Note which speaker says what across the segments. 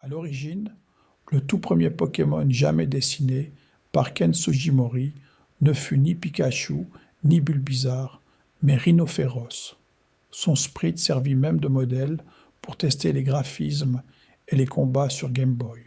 Speaker 1: À l'origine, le tout premier Pokémon jamais dessiné par Ken Sugimori ne fut ni Pikachu, ni Bulbizarre, mais Rhinophéros. Son sprite servit même de modèle pour tester les graphismes et les combats sur Game Boy.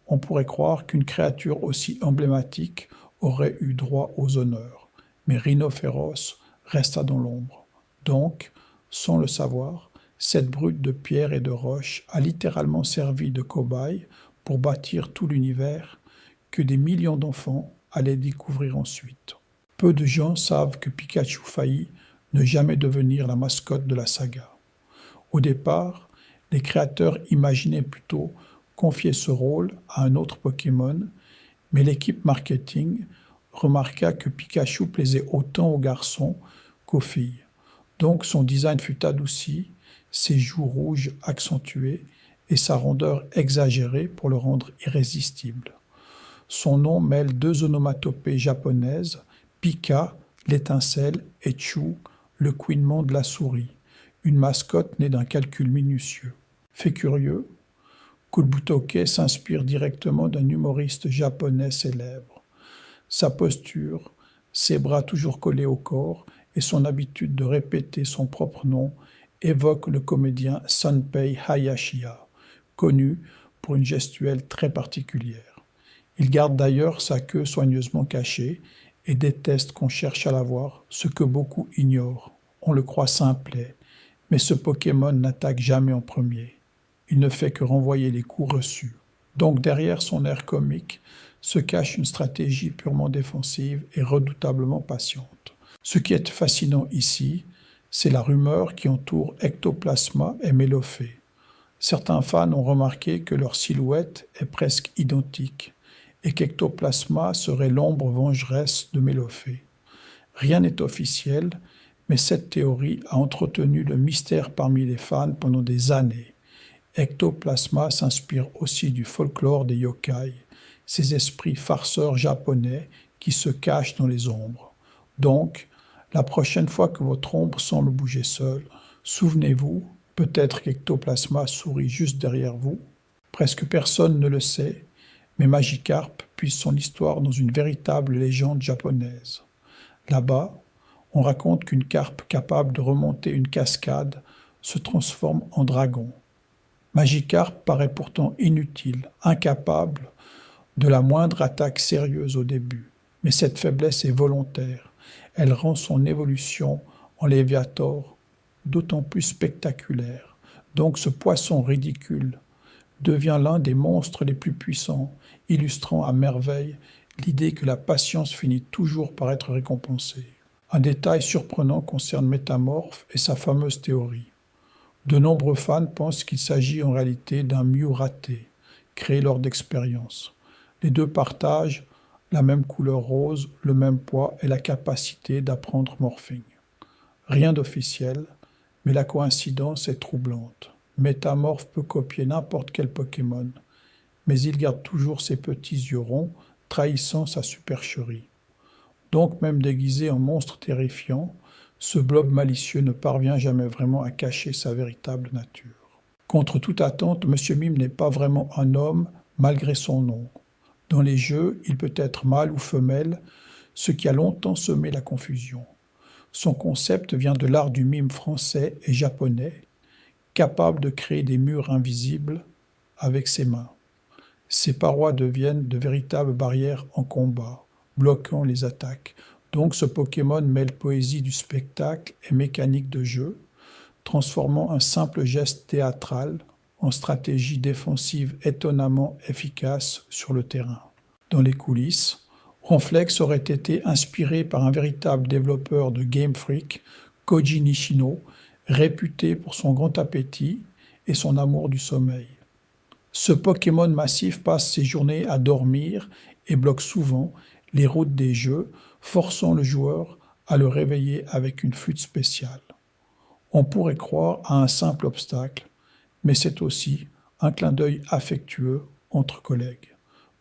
Speaker 1: On pourrait croire qu'une créature aussi emblématique aurait eu droit aux honneurs, mais Rhinophéros resta dans l'ombre. Donc, sans le savoir, cette brute de pierre et de roche a littéralement servi de cobaye pour bâtir tout l'univers que des millions d'enfants allaient découvrir ensuite. Peu de gens savent que Pikachu faillit ne jamais devenir la mascotte de la saga. Au départ, les créateurs imaginaient plutôt confier ce rôle à un autre Pokémon, mais l'équipe marketing remarqua que Pikachu plaisait autant aux garçons qu'aux filles. Donc son design fut adouci, ses joues rouges accentuées et sa rondeur exagérée pour le rendre irrésistible. Son nom mêle deux onomatopées japonaises, Pika, l'étincelle, et Chu, le couinement de la souris, une mascotte née d'un calcul minutieux. Fait curieux, Kulbutoke s'inspire directement d'un humoriste japonais célèbre. Sa posture, ses bras toujours collés au corps et son habitude de répéter son propre nom évoquent le comédien Sanpei Hayashiya, connu pour une gestuelle très particulière. Il garde d'ailleurs sa queue soigneusement cachée et déteste qu'on cherche à la voir, ce que beaucoup ignorent. On le croit simplet, mais ce Pokémon n'attaque jamais en premier. Il ne fait que renvoyer les coups reçus. Donc derrière son air comique se cache une stratégie purement défensive et redoutablement patiente. Ce qui est fascinant ici, c'est la rumeur qui entoure Ectoplasma et Mélophée. Certains fans ont remarqué que leur silhouette est presque identique et qu'Ectoplasma serait l'ombre vengeresse de Mélophée. Rien n'est officiel, mais cette théorie a entretenu le mystère parmi les fans pendant des années. Ectoplasma s'inspire aussi du folklore des yokai, ces esprits farceurs japonais qui se cachent dans les ombres. Donc, la prochaine fois que votre ombre semble bouger seule, souvenez-vous, peut-être qu'Ectoplasma sourit juste derrière vous. Presque personne ne le sait, mais Magikarp puise son histoire dans une véritable légende japonaise. Là-bas, on raconte qu'une carpe capable de remonter une cascade se transforme en dragon. Magikarp paraît pourtant inutile, incapable de la moindre attaque sérieuse au début, mais cette faiblesse est volontaire. Elle rend son évolution en Léviator d'autant plus spectaculaire. Donc ce poisson ridicule devient l'un des monstres les plus puissants, illustrant à merveille l'idée que la patience finit toujours par être récompensée. Un détail surprenant concerne Métamorphe et sa fameuse théorie. De nombreux fans pensent qu'il s'agit en réalité d'un Mew raté, créé lors d'expériences. Les deux partagent la même couleur rose, le même poids et la capacité d'apprendre Morphing. Rien d'officiel, mais la coïncidence est troublante. Métamorphe peut copier n'importe quel Pokémon, mais il garde toujours ses petits yeux ronds, trahissant sa supercherie. Donc même déguisé en monstre terrifiant, ce blob malicieux ne parvient jamais vraiment à cacher sa véritable nature. Contre toute attente, M. Mime n'est pas vraiment un homme malgré son nom. Dans les jeux, il peut être mâle ou femelle, ce qui a longtemps semé la confusion. Son concept vient de l'art du mime français et japonais, capable de créer des murs invisibles avec ses mains. Ces parois deviennent de véritables barrières en combat, bloquant les attaques. Donc ce Pokémon mêle poésie du spectacle et mécanique de jeu, transformant un simple geste théâtral en stratégie défensive étonnamment efficace sur le terrain. Dans les coulisses, Ronflex aurait été inspiré par un véritable développeur de Game Freak, Koji Nishino, réputé pour son grand appétit et son amour du sommeil. Ce Pokémon massif passe ses journées à dormir et bloque souvent les routes des jeux, forçant le joueur à le réveiller avec une flûte spéciale. On pourrait croire à un simple obstacle, mais c'est aussi un clin d'œil affectueux entre collègues.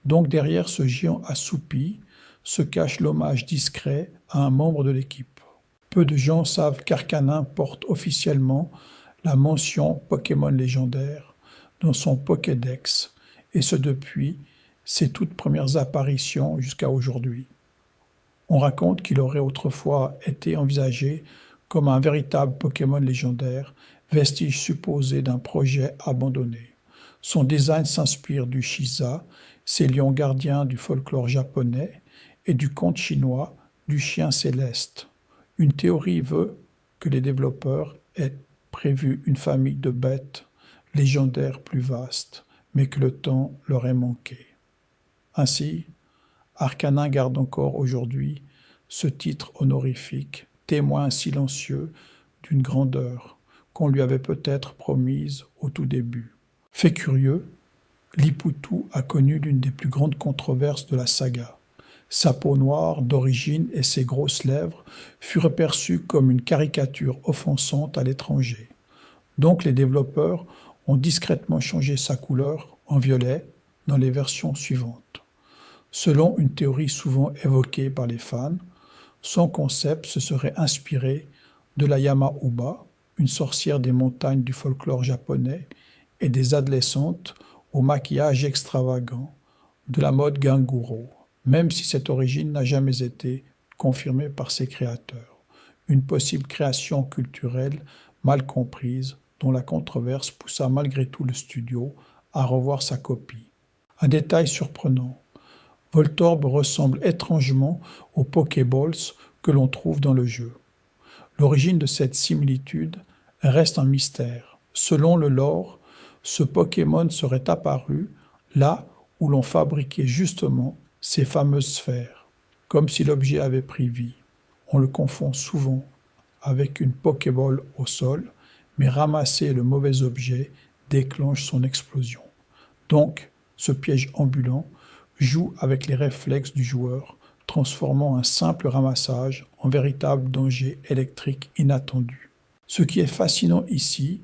Speaker 1: Donc derrière ce géant assoupi se cache l'hommage discret à un membre de l'équipe. Peu de gens savent qu'Arcanin porte officiellement la mention Pokémon légendaire dans son Pokédex, et ce depuis ses toutes premières apparitions jusqu'à aujourd'hui. On raconte qu'il aurait autrefois été envisagé comme un véritable Pokémon légendaire, vestige supposé d'un projet abandonné. Son design s'inspire du Shiza, ces lions gardiens du folklore japonais, et du conte chinois du chien céleste. Une théorie veut que les développeurs aient prévu une famille de bêtes légendaires plus vaste, mais que le temps leur ait manqué. Ainsi, Arcanin garde encore aujourd'hui ce titre honorifique, témoin silencieux d'une grandeur qu'on lui avait peut-être promise au tout début. Fait curieux, Liputu a connu l'une des plus grandes controverses de la saga. Sa peau noire d'origine et ses grosses lèvres furent perçues comme une caricature offensante à l'étranger. Donc les développeurs ont discrètement changé sa couleur en violet dans les versions suivantes. Selon une théorie souvent évoquée par les fans, son concept se serait inspiré de la Yama-Uba, une sorcière des montagnes du folklore japonais, et des adolescentes au maquillage extravagant de la mode Ganguro, même si cette origine n'a jamais été confirmée par ses créateurs. Une possible création culturelle mal comprise dont la controverse poussa malgré tout le studio à revoir sa copie. Un détail surprenant, Voltorb ressemble étrangement aux Pokéballs que l'on trouve dans le jeu. L'origine de cette similitude reste un mystère. Selon le lore, ce Pokémon serait apparu là où l'on fabriquait justement ces fameuses sphères, comme si l'objet avait pris vie. On le confond souvent avec une Pokéball au sol, mais ramasser le mauvais objet déclenche son explosion. Donc, ce piège ambulant joue avec les réflexes du joueur, transformant un simple ramassage en véritable danger électrique inattendu. Ce qui est fascinant ici,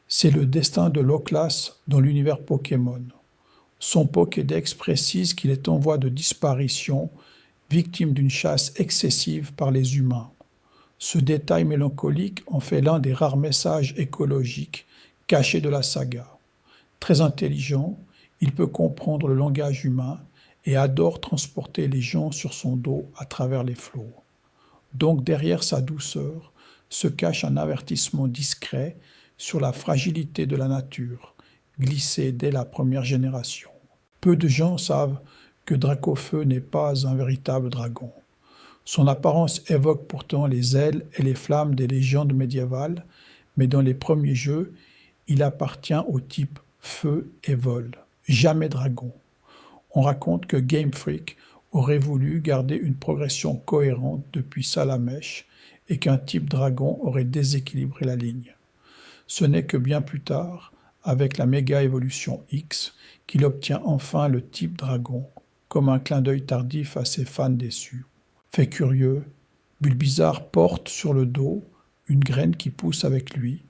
Speaker 1: c'est le destin de Loclas dans l'univers Pokémon. Son Pokédex précise qu'il est en voie de disparition, victime d'une chasse excessive par les humains. Ce détail mélancolique en fait l'un des rares messages écologiques cachés de la saga. Très intelligent, il peut comprendre le langage humain et adore transporter les gens sur son dos à travers les flots. Donc derrière sa douceur se cache un avertissement discret sur la fragilité de la nature, glissé dès la première génération. Peu de gens savent que Dracofeu n'est pas un véritable dragon. Son apparence évoque pourtant les ailes et les flammes des légendes médiévales, mais dans les premiers jeux, il appartient au type feu et vol, jamais dragon. On raconte que Game Freak aurait voulu garder une progression cohérente depuis Salamèche et qu'un type dragon aurait déséquilibré la ligne. Ce n'est que bien plus tard, avec la méga évolution X, qu'il obtient enfin le type dragon, comme un clin d'œil tardif à ses fans déçus. Fait curieux, Bulbizarre porte sur le dos une graine qui pousse avec lui.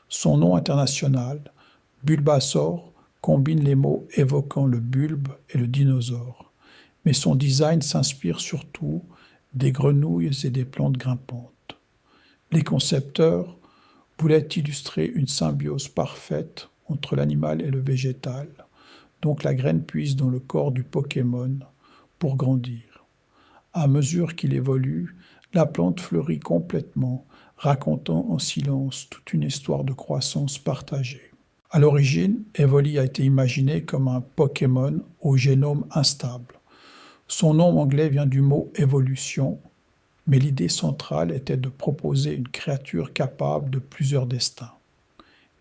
Speaker 1: Son nom international, Bulbasaur, combine les mots évoquant le bulbe et le dinosaure. Mais son design s'inspire surtout des grenouilles et des plantes grimpantes. Les concepteurs voulaient illustrer une symbiose parfaite entre l'animal et le végétal, donc la graine puise dans le corps du Pokémon pour grandir. À mesure qu'il évolue, la plante fleurit complètement, racontant en silence toute une histoire de croissance partagée. À l'origine, Evoli a été imaginé comme un Pokémon au génome instable. Son nom anglais vient du mot évolution, mais l'idée centrale était de proposer une créature capable de plusieurs destins.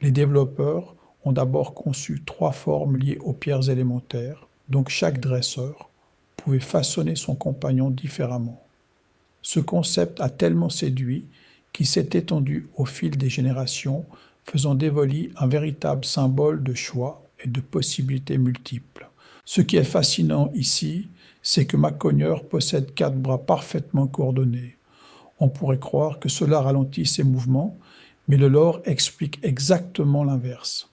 Speaker 1: Les développeurs ont d'abord conçu 3 formes liées aux pierres élémentaires, donc chaque dresseur pouvait façonner son compagnon différemment. Ce concept a tellement séduit qu'il s'est étendu au fil des générations, faisant d'Evoli un véritable symbole de choix et de possibilités multiples. Ce qui est fascinant ici, c'est que Macogneur possède 4 bras parfaitement coordonnés. On pourrait croire que cela ralentit ses mouvements, mais le lore explique exactement l'inverse.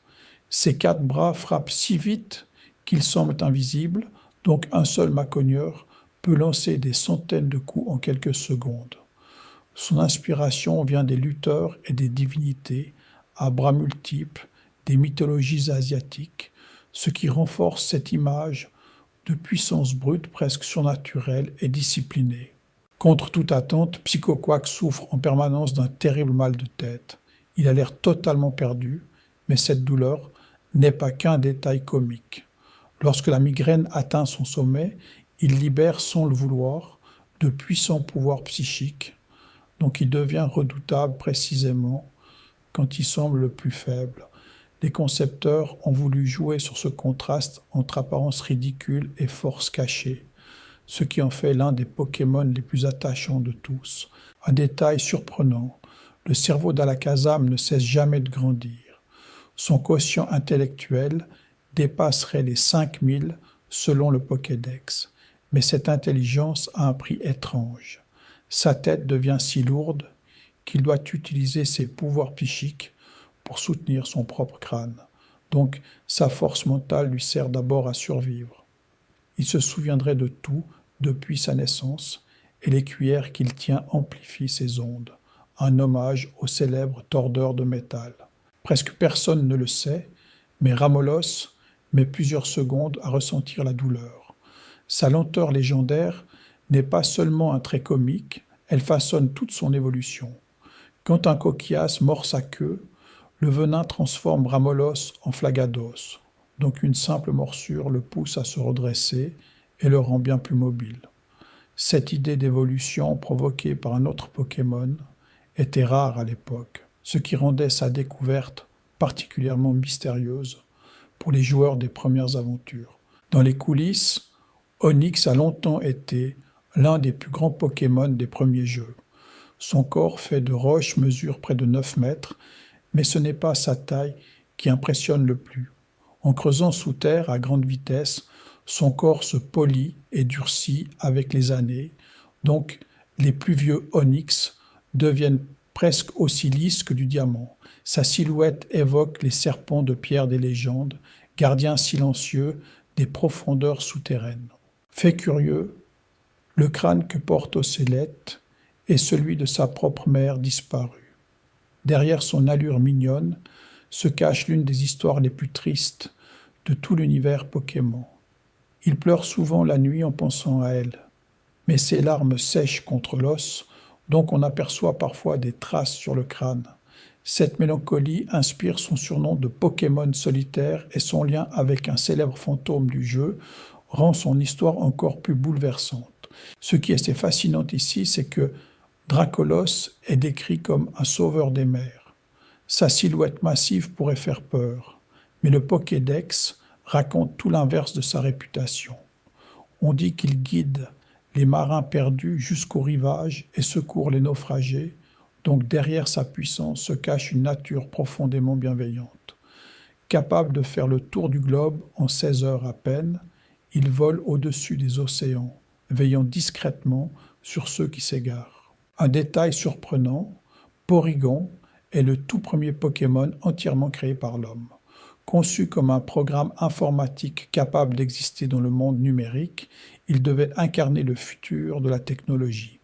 Speaker 1: Ces 4 bras frappent si vite qu'ils semblent invisibles, donc un seul Macogneur peut lancer des centaines de coups en quelques secondes. Son inspiration vient des lutteurs et des divinités à bras multiples, des mythologies asiatiques, ce qui renforce cette image de puissance brute presque surnaturelle et disciplinée. Contre toute attente, Psycho Quack souffre en permanence d'un terrible mal de tête. Il a l'air totalement perdu, mais cette douleur n'est pas qu'un détail comique. Lorsque la migraine atteint son sommet, il libère sans le vouloir de puissants pouvoirs psychiques, donc il devient redoutable précisément quand il semble le plus faible. Les concepteurs ont voulu jouer sur ce contraste entre apparence ridicule et force cachée, ce qui en fait l'un des Pokémon les plus attachants de tous. Un détail surprenant, le cerveau d'Alakazam ne cesse jamais de grandir. Son quotient intellectuel dépasserait les 5000 selon le Pokédex, mais cette intelligence a un prix étrange. Sa tête devient si lourde qu'il doit utiliser ses pouvoirs psychiques pour soutenir son propre crâne. Donc sa force mentale lui sert d'abord à survivre. Il se souviendrait de tout depuis sa naissance, et les cuillères qu'il tient amplifient ses ondes, un hommage au célèbre tordeur de métal. Presque personne ne le sait, mais Ramolos met plusieurs secondes à ressentir la douleur. Sa lenteur légendaire n'est pas seulement un trait comique, elle façonne toute son évolution. Quand un coquillasse mord sa queue, le venin transforme Ramolos en Flagados, donc une simple morsure le pousse à se redresser et le rend bien plus mobile. Cette idée d'évolution provoquée par un autre Pokémon était rare à l'époque, ce qui rendait sa découverte particulièrement mystérieuse pour les joueurs des premières aventures. Dans les coulisses, Onix a longtemps été l'un des plus grands Pokémon des premiers jeux. Son corps fait de roche mesure près de 9 mètres, mais ce n'est pas sa taille qui impressionne le plus. En creusant sous terre à grande vitesse, son corps se polit et durcit avec les années, donc les plus vieux Onix deviennent presque aussi lisses que du diamant. Sa silhouette évoque les serpents de pierre des légendes, gardiens silencieux des profondeurs souterraines. Fait curieux, le crâne que porte Ocellette est celui de sa propre mère disparue. Derrière son allure mignonne se cache l'une des histoires les plus tristes de tout l'univers Pokémon. Il pleure souvent la nuit en pensant à elle, mais ses larmes sèchent contre l'os, donc on aperçoit parfois des traces sur le crâne. Cette mélancolie inspire son surnom de Pokémon solitaire et son lien avec un célèbre fantôme du jeu rend son histoire encore plus bouleversante. Ce qui est assez fascinant ici, c'est que Dracolos est décrit comme un sauveur des mers. Sa silhouette massive pourrait faire peur, mais le Pokédex raconte tout l'inverse de sa réputation. On dit qu'il guide les marins perdus jusqu'au rivage et secourt les naufragés, donc derrière sa puissance se cache une nature profondément bienveillante. Capable de faire le tour du globe en 16 heures à peine, il vole au-dessus des océans, veillant discrètement sur ceux qui s'égarent. Un détail surprenant, Porygon est le tout premier Pokémon entièrement créé par l'homme. Conçu comme un programme informatique capable d'exister dans le monde numérique, il devait incarner le futur de la technologie.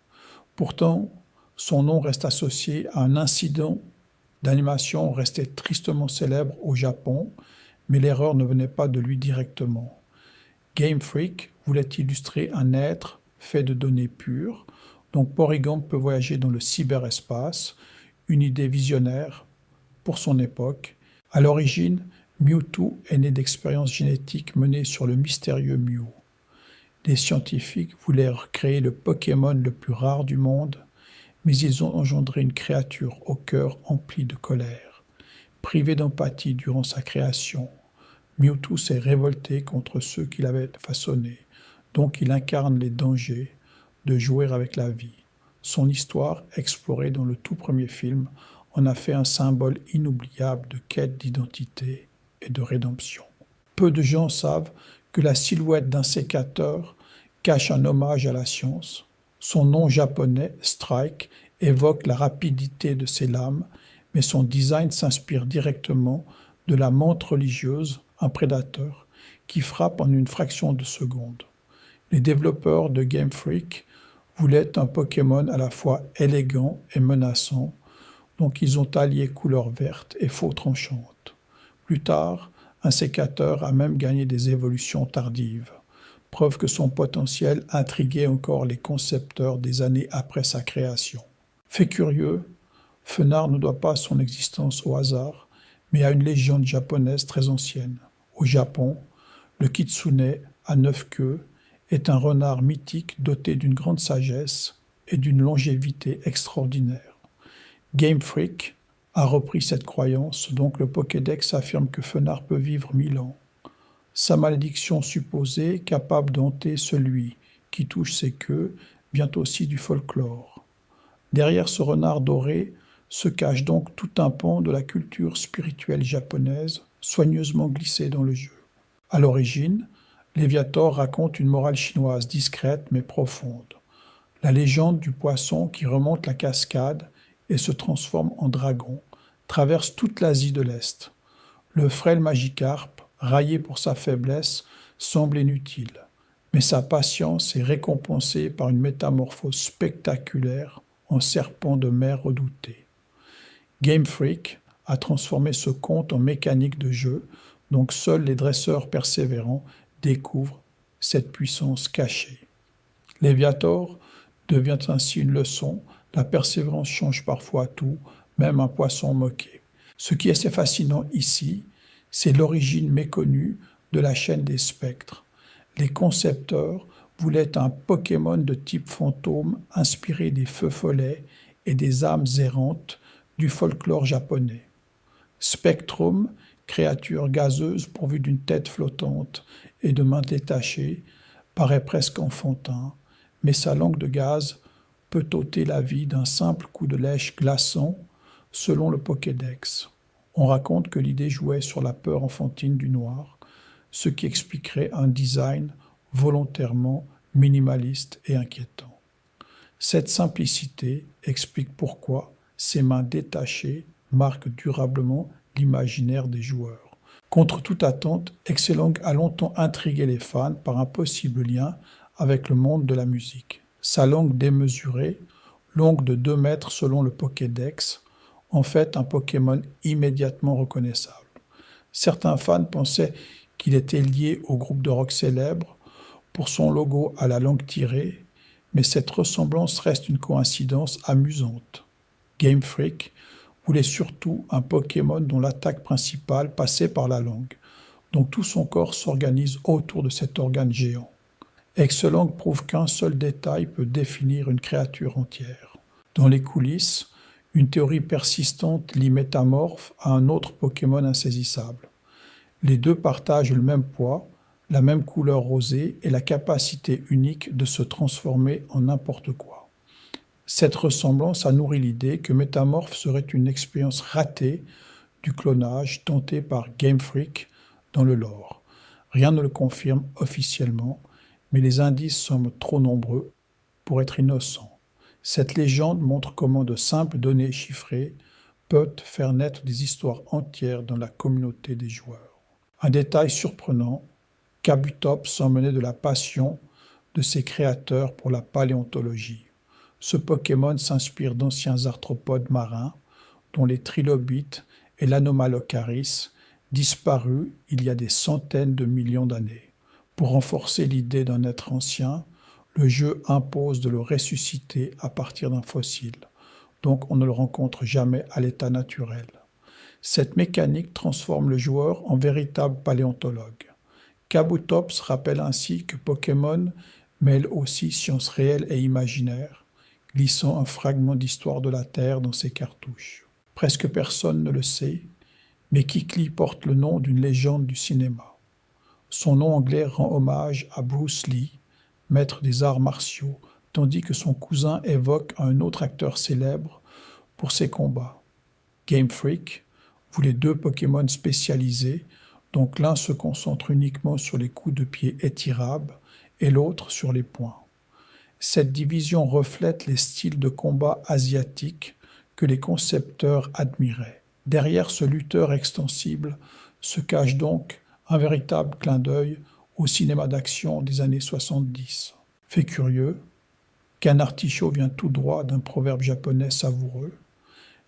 Speaker 1: Pourtant, son nom reste associé à un incident d'animation resté tristement célèbre au Japon, mais l'erreur ne venait pas de lui directement. Game Freak voulait illustrer un être fait de données pures, donc Porygon peut voyager dans le cyberespace, une idée visionnaire pour son époque. À l'origine, Mewtwo est né d'expériences génétiques menées sur le mystérieux Mew. Les scientifiques voulaient créer le Pokémon le plus rare du monde, mais ils ont engendré une créature au cœur empli de colère. Privé d'empathie durant sa création, Mewtwo s'est révolté contre ceux qui l'avaient façonné, donc il incarne les dangers de jouer avec la vie. Son histoire, explorée dans le tout premier film, en a fait un symbole inoubliable de quête d'identité et de rédemption. Peu de gens savent que la silhouette d'un sécateur cache un hommage à la science. Son nom japonais, Strike, évoque la rapidité de ses lames, mais son design s'inspire directement de la menthe religieuse, un prédateur, qui frappe en une fraction de seconde. Les développeurs de Game Freak voulaient un Pokémon à la fois élégant et menaçant, donc ils ont allié couleurs vertes et faux tranchantes. Plus tard, un sécateur a même gagné des évolutions tardives, preuve que son potentiel intriguait encore les concepteurs des années après sa création. Fait curieux, Fenard ne doit pas son existence au hasard, mais à une légende japonaise très ancienne. Au Japon, le kitsune, à 9 queues, est un renard mythique doté d'une grande sagesse et d'une longévité extraordinaire. Game Freak a repris cette croyance, donc le Pokédex affirme que Fenard peut vivre 1000 ans. Sa malédiction supposée, capable d'hanter celui qui touche ses queues, vient aussi du folklore. Derrière ce renard doré se cache donc tout un pan de la culture spirituelle japonaise, soigneusement glissé dans le jeu. À l'origine, Léviator raconte une morale chinoise discrète mais profonde. La légende du poisson qui remonte la cascade et se transforme en dragon traverse toute l'Asie de l'Est. Le frêle Magikarpe, raillé pour sa faiblesse, semble inutile, mais sa patience est récompensée par une métamorphose spectaculaire en serpent de mer redouté. Game Freak a transformé ce conte en mécanique de jeu, donc seuls les dresseurs persévérants découvrent cette puissance cachée. Léviator devient ainsi une leçon, la persévérance change parfois tout, même un poisson moqué. Ce qui est assez fascinant ici, c'est l'origine méconnue de la chaîne des spectres. Les concepteurs voulaient un Pokémon de type fantôme inspiré des feux follets et des âmes errantes du folklore japonais. Spectrum, créature gazeuse pourvue d'une tête flottante et de mains détachées, paraît presque enfantin, mais sa langue de gaz peut ôter la vie d'un simple coup de lèche glaçant, selon le Pokédex. On raconte que l'idée jouait sur la peur enfantine du noir, ce qui expliquerait un design volontairement minimaliste et inquiétant. Cette simplicité explique pourquoi ses mains détachées marquent durablement l'imaginaire des joueurs. Contre toute attente, Excelling a longtemps intrigué les fans par un possible lien avec le monde de la musique. Sa langue démesurée, longue de 2 mètres selon le Pokédex, en fait un Pokémon immédiatement reconnaissable. Certains fans pensaient qu'il était lié au groupe de rock célèbre pour son logo à la langue tirée, mais cette ressemblance reste une coïncidence amusante. Game Freak voulait surtout un Pokémon dont l'attaque principale passait par la langue, donc tout son corps s'organise autour de cet organe géant. Excelling prouve qu'un seul détail peut définir une créature entière. Dans les coulisses, une théorie persistante lie Métamorphe à un autre Pokémon insaisissable. Les deux partagent le même poids, la même couleur rosée et la capacité unique de se transformer en n'importe quoi. Cette ressemblance a nourri l'idée que Métamorphe serait une expérience ratée du clonage tenté par Game Freak dans le lore. Rien ne le confirme officiellement, mais les indices semblent trop nombreux pour être innocents. Cette légende montre comment de simples données chiffrées peuvent faire naître des histoires entières dans la communauté des joueurs. Un détail surprenant, Kabutops semblait de la passion de ses créateurs pour la paléontologie. Ce Pokémon s'inspire d'anciens arthropodes marins, dont les trilobites et l'anomalocaris, disparus il y a des centaines de millions d'années. Pour renforcer l'idée d'un être ancien, le jeu impose de le ressusciter à partir d'un fossile, donc on ne le rencontre jamais à l'état naturel. Cette mécanique transforme le joueur en véritable paléontologue. Kabutops rappelle ainsi que Pokémon mêle aussi science réelle et imaginaire, glissant un fragment d'histoire de la Terre dans ses cartouches. Presque personne ne le sait, mais Kikli porte le nom d'une légende du cinéma. Son nom anglais rend hommage à Bruce Lee, maître des arts martiaux, tandis que son cousin évoque un autre acteur célèbre pour ses combats. Game Freak voulait 2 Pokémon spécialisés, donc l'un se concentre uniquement sur les coups de pied étirables et l'autre sur les poings. Cette division reflète les styles de combat asiatiques que les concepteurs admiraient. Derrière ce lutteur extensible se cache donc un véritable clin d'œil au cinéma d'action des années 70. Fait curieux, qu'un artichaut vient tout droit d'un proverbe japonais savoureux.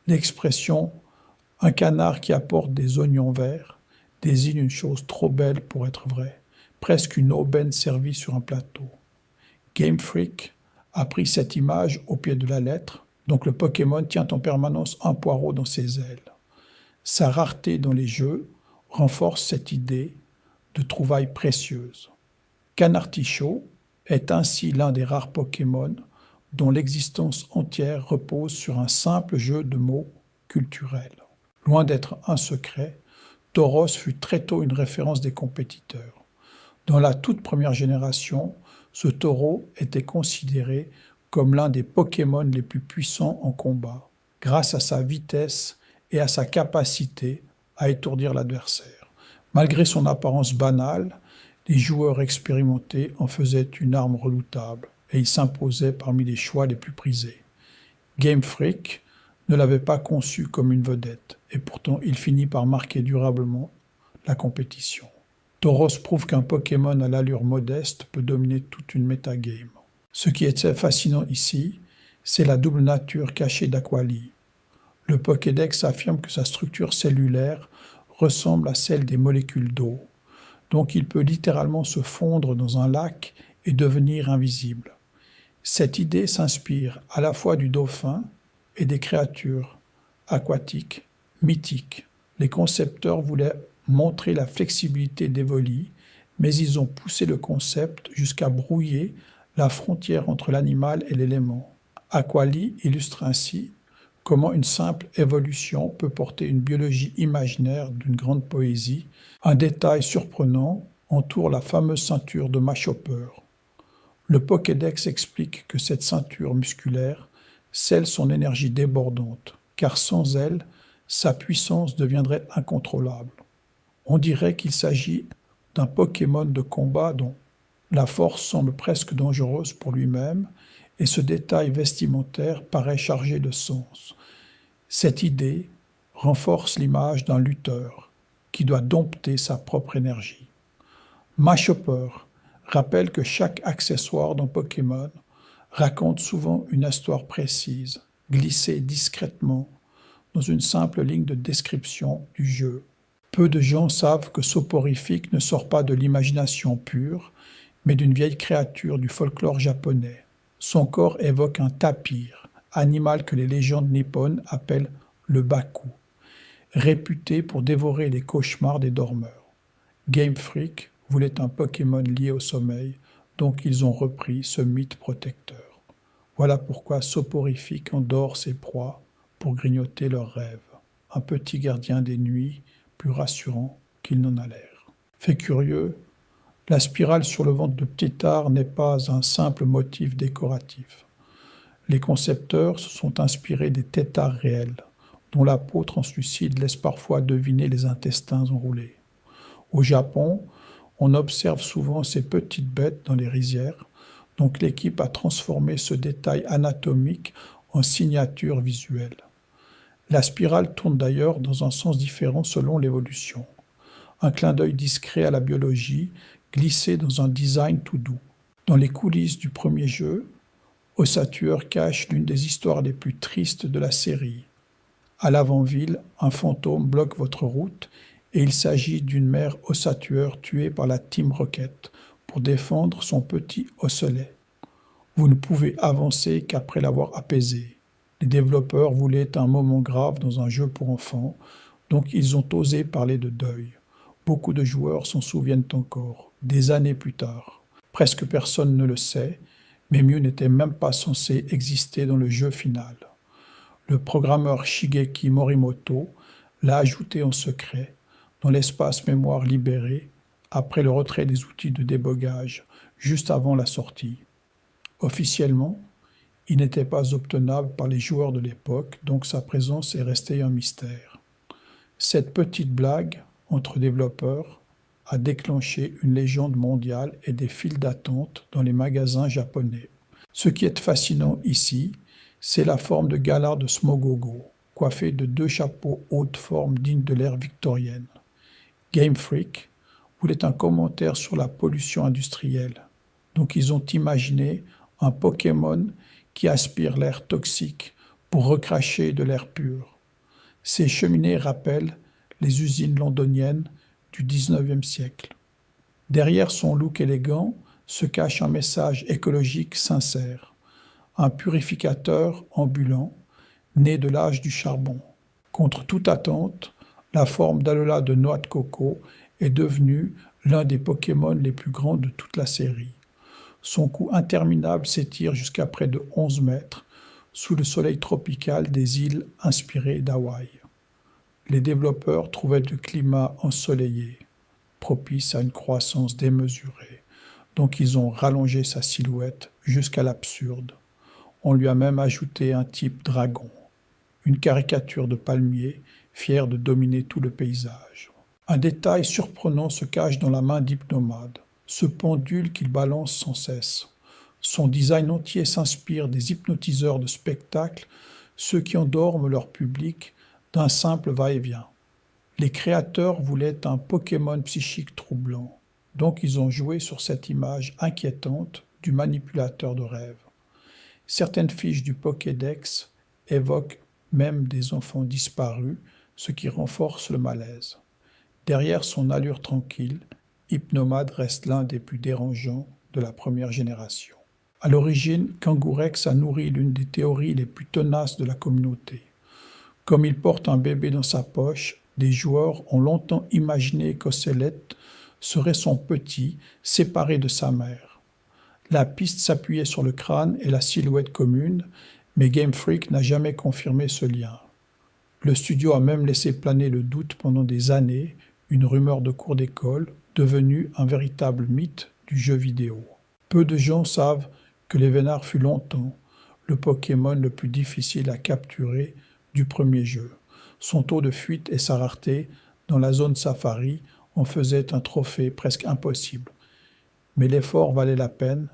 Speaker 1: L'expression « un canard qui apporte des oignons verts » désigne une chose trop belle pour être vraie, presque une aubaine servie sur un plateau. Game Freak a pris cette image au pied de la lettre, donc le Pokémon tient en permanence un poireau dans ses ailes. Sa rareté dans les jeux renforce cette idée de trouvaille précieuse. Canartichaud est ainsi l'un des rares Pokémon dont l'existence entière repose sur un simple jeu de mots culturel. Loin d'être un secret, Tauros fut très tôt une référence des compétiteurs. Dans la toute première génération, ce taureau était considéré comme l'un des Pokémon les plus puissants en combat, grâce à sa vitesse et à sa capacité à étourdir l'adversaire. Malgré son apparence banale, les joueurs expérimentés en faisaient une arme redoutable et il s'imposait parmi les choix les plus prisés. Game Freak ne l'avait pas conçu comme une vedette et pourtant il finit par marquer durablement la compétition. Tauros prouve qu'un Pokémon à l'allure modeste peut dominer toute une métagame. Ce qui est fascinant ici, c'est la double nature cachée d'Aquali. Le Pokédex affirme que sa structure cellulaire ressemble à celle des molécules d'eau, donc il peut littéralement se fondre dans un lac et devenir invisible. Cette idée s'inspire à la fois du dauphin et des créatures aquatiques mythiques. Les concepteurs voulaient montrer la flexibilité d'Evoli, mais ils ont poussé le concept jusqu'à brouiller la frontière entre l'animal et l'élément. Aquali illustre ainsi comment une simple évolution peut porter une biologie imaginaire d'une grande poésie. Un détail surprenant entoure la fameuse ceinture de Mashopper. Le Pokédex explique que cette ceinture musculaire scelle son énergie débordante, car sans elle, sa puissance deviendrait incontrôlable. On dirait qu'il s'agit d'un Pokémon de combat dont la force semble presque dangereuse pour lui-même, et ce détail vestimentaire paraît chargé de sens. Cette idée renforce l'image d'un lutteur qui doit dompter sa propre énergie. Mashopper rappelle que chaque accessoire dans Pokémon raconte souvent une histoire précise, glissée discrètement dans une simple ligne de description du jeu. Peu de gens savent que Soporifique ne sort pas de l'imagination pure, mais d'une vieille créature du folklore japonais. Son corps évoque un tapir, animal que les légendes nippones appellent le Baku, réputé pour dévorer les cauchemars des dormeurs. Game Freak voulait un Pokémon lié au sommeil, donc ils ont repris ce mythe protecteur. Voilà pourquoi Soporifique endort ses proies pour grignoter leurs rêves. Un petit gardien des nuits, plus rassurant qu'il n'en a l'air. Fait curieux, la spirale sur le ventre de Ptittar n'est pas un simple motif décoratif. Les concepteurs se sont inspirés des têtards réels, dont la peau translucide laisse parfois deviner les intestins enroulés. Au Japon, on observe souvent ces petites bêtes dans les rizières, donc l'équipe a transformé ce détail anatomique en signature visuelle. La spirale tourne d'ailleurs dans un sens différent selon l'évolution. Un clin d'œil discret à la biologie, glissé dans un design tout doux. Dans les coulisses du premier jeu, Ossatueur cache l'une des histoires les plus tristes de la série. À l'avant-ville, un fantôme bloque votre route et il s'agit d'une mère Ossatueur tuée par la Team Rocket pour défendre son petit osselet. Vous ne pouvez avancer qu'après l'avoir apaisé. Les développeurs voulaient un moment grave dans un jeu pour enfants, donc ils ont osé parler de deuil. Beaucoup de joueurs s'en souviennent encore, des années plus tard. Presque personne ne le sait, mais Mew n'était même pas censé exister dans le jeu final. Le programmeur Shigeki Morimoto l'a ajouté en secret, dans l'espace mémoire libéré, après le retrait des outils de débogage, juste avant la sortie. Officiellement, il n'était pas obtenable par les joueurs de l'époque, donc sa présence est restée un mystère. Cette petite blague entre développeurs a déclenché une légende mondiale et des files d'attente dans les magasins japonais. Ce qui est fascinant ici, c'est la forme de Galar de Smogogo, coiffé de 2 chapeaux haute forme dignes de l'ère victorienne. Game Freak voulait un commentaire sur la pollution industrielle, donc ils ont imaginé un Pokémon qui aspire l'air toxique pour recracher de l'air pur. Ces cheminées rappellent les usines londoniennes du XIXe siècle. Derrière son look élégant se cache un message écologique sincère, un purificateur ambulant, né de l'âge du charbon. Contre toute attente, la forme d'Alola de noix de coco est devenue l'un des Pokémon les plus grands de toute la série. Son cou interminable s'étire jusqu'à près de 11 mètres, sous le soleil tropical des îles inspirées d'Hawaï. Les développeurs trouvaient le climat ensoleillé, propice à une croissance démesurée, donc ils ont rallongé sa silhouette jusqu'à l'absurde. On lui a même ajouté un type dragon, une caricature de palmier fier de dominer tout le paysage. Un détail surprenant se cache dans la main d'Hypnomad, ce pendule qu'il balance sans cesse. Son design entier s'inspire des hypnotiseurs de spectacle, ceux qui endorment leur public d'un simple va-et-vient. Les créateurs voulaient un Pokémon psychique troublant, donc ils ont joué sur cette image inquiétante du manipulateur de rêves. Certaines fiches du Pokédex évoquent même des enfants disparus, ce qui renforce le malaise. Derrière son allure tranquille, Hypnomad reste l'un des plus dérangeants de la première génération. À l'origine, Kangourex a nourri l'une des théories les plus tenaces de la communauté. Comme il porte un bébé dans sa poche, des joueurs ont longtemps imaginé qu'Ocelot serait son petit, séparé de sa mère. La piste s'appuyait sur le crâne et la silhouette commune, mais Game Freak n'a jamais confirmé ce lien. Le studio a même laissé planer le doute pendant des années, une rumeur de cours d'école, devenue un véritable mythe du jeu vidéo. Peu de gens savent que l'Evenard fut longtemps le Pokémon le plus difficile à capturer du premier jeu. Son taux de fuite et sa rareté dans la zone safari en faisaient un trophée presque impossible. Mais l'effort valait la peine,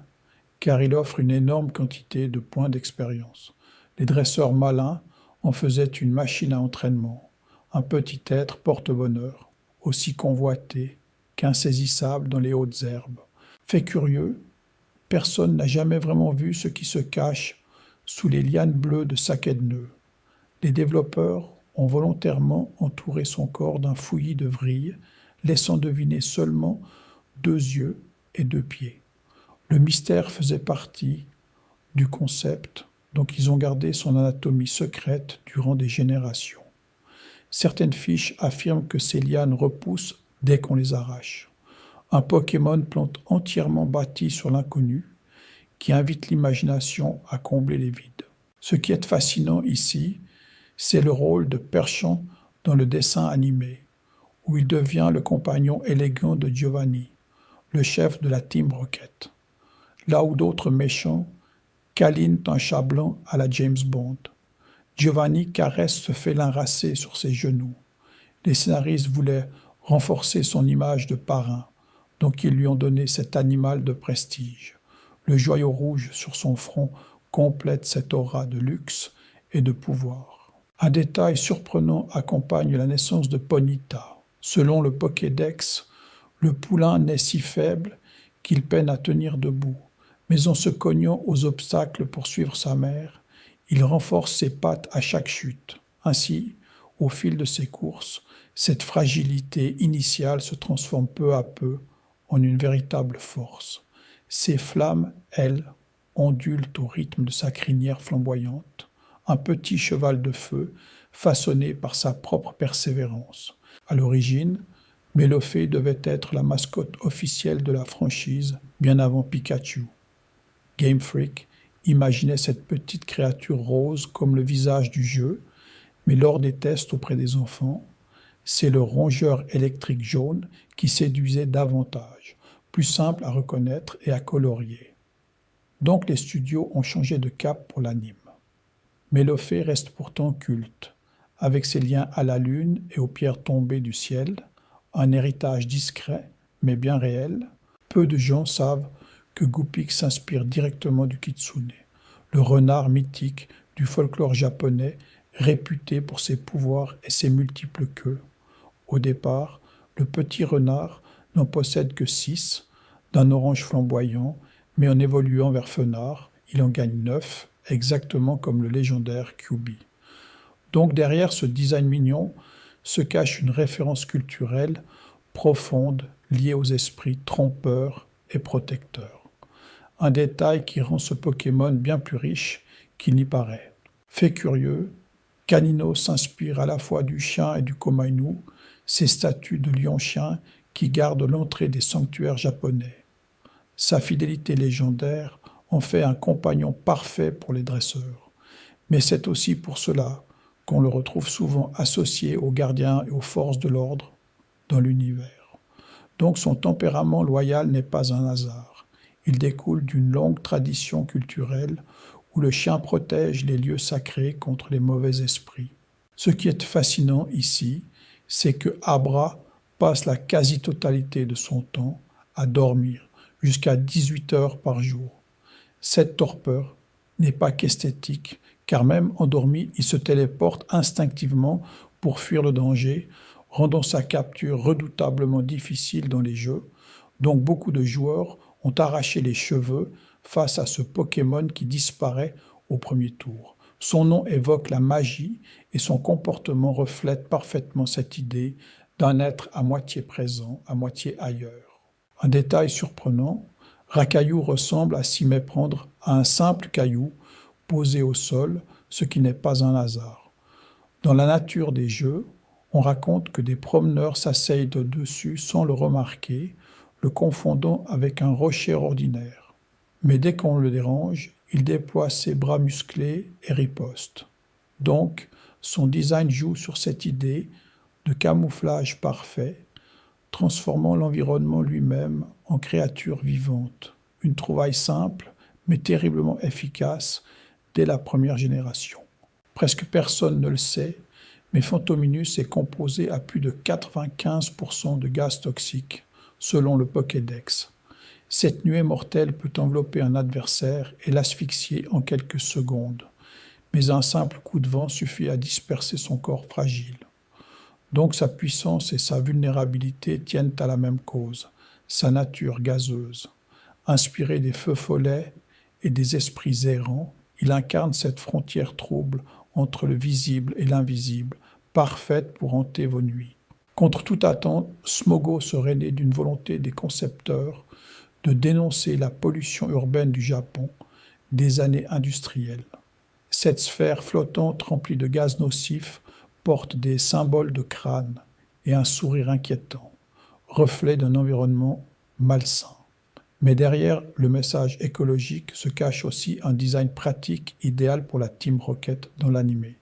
Speaker 1: car il offre une énorme quantité de points d'expérience. Les dresseurs malins en faisaient une machine à entraînement, un petit être porte-bonheur, aussi convoité qu'insaisissable dans les hautes herbes. Fait curieux, personne n'a jamais vraiment vu ce qui se cache sous les lianes bleues de Sakedneu. Les développeurs ont volontairement entouré son corps d'un fouillis de vrilles, laissant deviner seulement 2 yeux et 2 pieds. Le mystère faisait partie du concept, donc ils ont gardé son anatomie secrète durant des générations. Certaines fiches affirment que ces lianes repoussent dès qu'on les arrache. Un Pokémon plante entièrement bâti sur l'inconnu, qui invite l'imagination à combler les vides. Ce qui est fascinant ici, c'est le rôle de Perchant dans le dessin animé, où il devient le compagnon élégant de Giovanni, le chef de la Team Rocket. Là où d'autres méchants câlinent un chat blanc à la James Bond, Giovanni caresse ce félin racé sur ses genoux. Les scénaristes voulaient renforcer son image de parrain, donc ils lui ont donné cet animal de prestige. Le joyau rouge sur son front complète cette aura de luxe et de pouvoir. Un détail surprenant accompagne la naissance de Ponyta. Selon le Pokédex, le poulain naît si faible qu'il peine à tenir debout, mais en se cognant aux obstacles pour suivre sa mère, il renforce ses pattes à chaque chute. Ainsi, au fil de ses courses, cette fragilité initiale se transforme peu à peu en une véritable force. Ses flammes, elles, ondulent au rythme de sa crinière flamboyante, un petit cheval de feu façonné par sa propre persévérance. À l'origine, Mélofée devait être la mascotte officielle de la franchise bien avant Pikachu. Game Freak imaginait cette petite créature rose comme le visage du jeu, mais lors des tests auprès des enfants, c'est le rongeur électrique jaune qui séduisait davantage, plus simple à reconnaître et à colorier. Donc les studios ont changé de cap pour l'anime. Mélofée reste pourtant culte, avec ses liens à la lune et aux pierres tombées du ciel, un héritage discret mais bien réel. Peu de gens savent que Gupik s'inspire directement du kitsune, le renard mythique du folklore japonais réputé pour ses pouvoirs et ses multiples queues. Au départ, le petit renard n'en possède que 6, d'un orange flamboyant, mais en évoluant vers Fenard, il en gagne 9, exactement comme le légendaire Kyuubi. Donc derrière ce design mignon se cache une référence culturelle profonde liée aux esprits trompeurs et protecteurs. Un détail qui rend ce Pokémon bien plus riche qu'il n'y paraît. Fait curieux, Canino s'inspire à la fois du chien et du Komainu, ces statues de lion-chien qui gardent l'entrée des sanctuaires japonais. Sa fidélité légendaire en fait un compagnon parfait pour les dresseurs. Mais c'est aussi pour cela qu'on le retrouve souvent associé aux gardiens et aux forces de l'ordre dans l'univers. Donc son tempérament loyal n'est pas un hasard. Il découle d'une longue tradition culturelle où le chien protège les lieux sacrés contre les mauvais esprits. Ce qui est fascinant ici, c'est que Abra passe la quasi-totalité de son temps à dormir, jusqu'à 18 heures par jour. Cette torpeur n'est pas qu'esthétique, car même endormi, il se téléporte instinctivement pour fuir le danger, rendant sa capture redoutablement difficile dans les jeux. Donc beaucoup de joueurs ont arraché les cheveux face à ce Pokémon qui disparaît au premier tour. Son nom évoque la magie et son comportement reflète parfaitement cette idée d'un être à moitié présent, à moitié ailleurs. Un détail surprenant, Rakayu ressemble à s'y méprendre à un simple caillou posé au sol, ce qui n'est pas un hasard. Dans la nature des jeux, on raconte que des promeneurs s'asseyent dessus sans le remarquer, le confondant avec un rocher ordinaire. Mais dès qu'on le dérange, il déploie ses bras musclés et riposte. Donc, son design joue sur cette idée de camouflage parfait, transformant l'environnement lui-même en créature vivante. Une trouvaille simple, mais terriblement efficace dès la première génération. Presque personne ne le sait, mais Phantominus est composé à plus de 95% de gaz toxiques, selon le Pokédex. Cette nuée mortelle peut envelopper un adversaire et l'asphyxier en quelques secondes, mais un simple coup de vent suffit à disperser son corps fragile. Donc sa puissance et sa vulnérabilité tiennent à la même cause, sa nature gazeuse. Inspiré des feux follets et des esprits errants, il incarne cette frontière trouble entre le visible et l'invisible, parfaite pour hanter vos nuits. Contre toute attente, Smogo serait né d'une volonté des concepteurs de dénoncer la pollution urbaine du Japon des années industrielles. Cette sphère flottante remplie de gaz nocifs porte des symboles de crâne et un sourire inquiétant, reflet d'un environnement malsain. Mais derrière le message écologique se cache aussi un design pratique idéal pour la Team Rocket dans l'anime.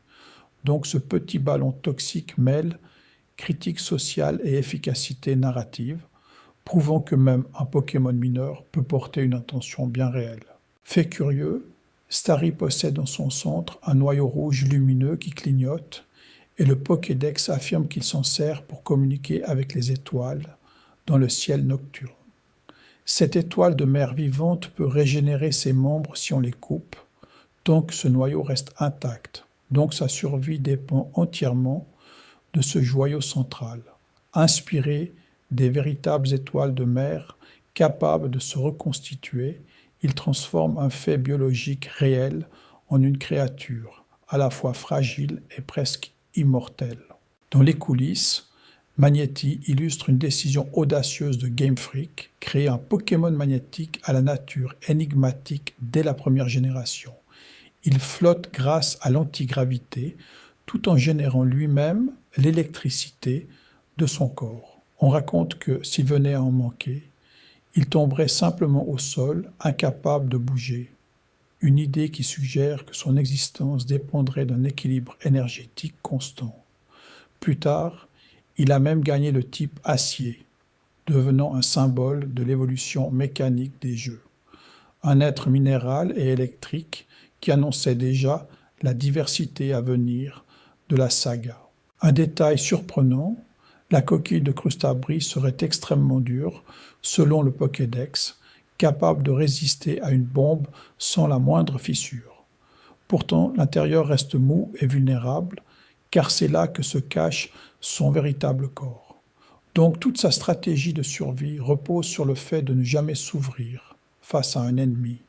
Speaker 1: Donc ce petit ballon toxique mêle critique sociale et efficacité narrative, prouvant que même un Pokémon mineur peut porter une intention bien réelle. Fait curieux, Starry possède dans son centre un noyau rouge lumineux qui clignote, et le Pokédex affirme qu'il s'en sert pour communiquer avec les étoiles dans le ciel nocturne. Cette étoile de mer vivante peut régénérer ses membres si on les coupe, tant que ce noyau reste intact. Donc sa survie dépend entièrement de ce joyau central, inspiré des véritables étoiles de mer capables de se reconstituer. Il transforme un fait biologique réel en une créature, à la fois fragile et presque immortelle. Dans les coulisses, Magnéti illustre une décision audacieuse de Game Freak, créer un Pokémon magnétique à la nature énigmatique dès la première génération. Il flotte grâce à l'antigravité, tout en générant lui-même l'électricité de son corps. On raconte que s'il venait à en manquer, il tomberait simplement au sol, incapable de bouger. Une idée qui suggère que son existence dépendrait d'un équilibre énergétique constant. Plus tard, il a même gagné le type acier, devenant un symbole de l'évolution mécanique des jeux. Un être minéral et électrique qui annonçait déjà la diversité à venir de la saga. Un détail surprenant, la coquille de Crustabris serait extrêmement dure, selon le Pokédex, capable de résister à une bombe sans la moindre fissure. Pourtant, l'intérieur reste mou et vulnérable, car c'est là que se cache son véritable corps. Donc toute sa stratégie de survie repose sur le fait de ne jamais s'ouvrir face à un ennemi.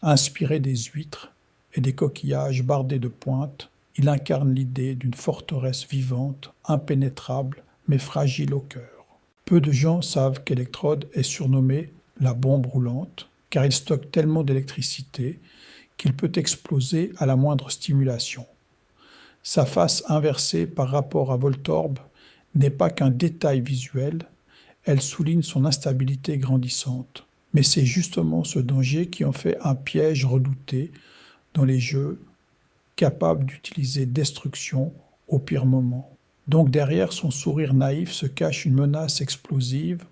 Speaker 1: Inspiré des huîtres et des coquillages bardés de pointes, il incarne l'idée d'une forteresse vivante, impénétrable, mais fragile au cœur. Peu de gens savent qu'Electrode est surnommé la bombe roulante, car il stocke tellement d'électricité qu'il peut exploser à la moindre stimulation. Sa face inversée par rapport à Voltorb n'est pas qu'un détail visuel, elle souligne son instabilité grandissante. Mais c'est justement ce danger qui en fait un piège redouté dans les jeux, capable d'utiliser destruction au pire moment. Donc derrière son sourire naïf se cache une menace explosive,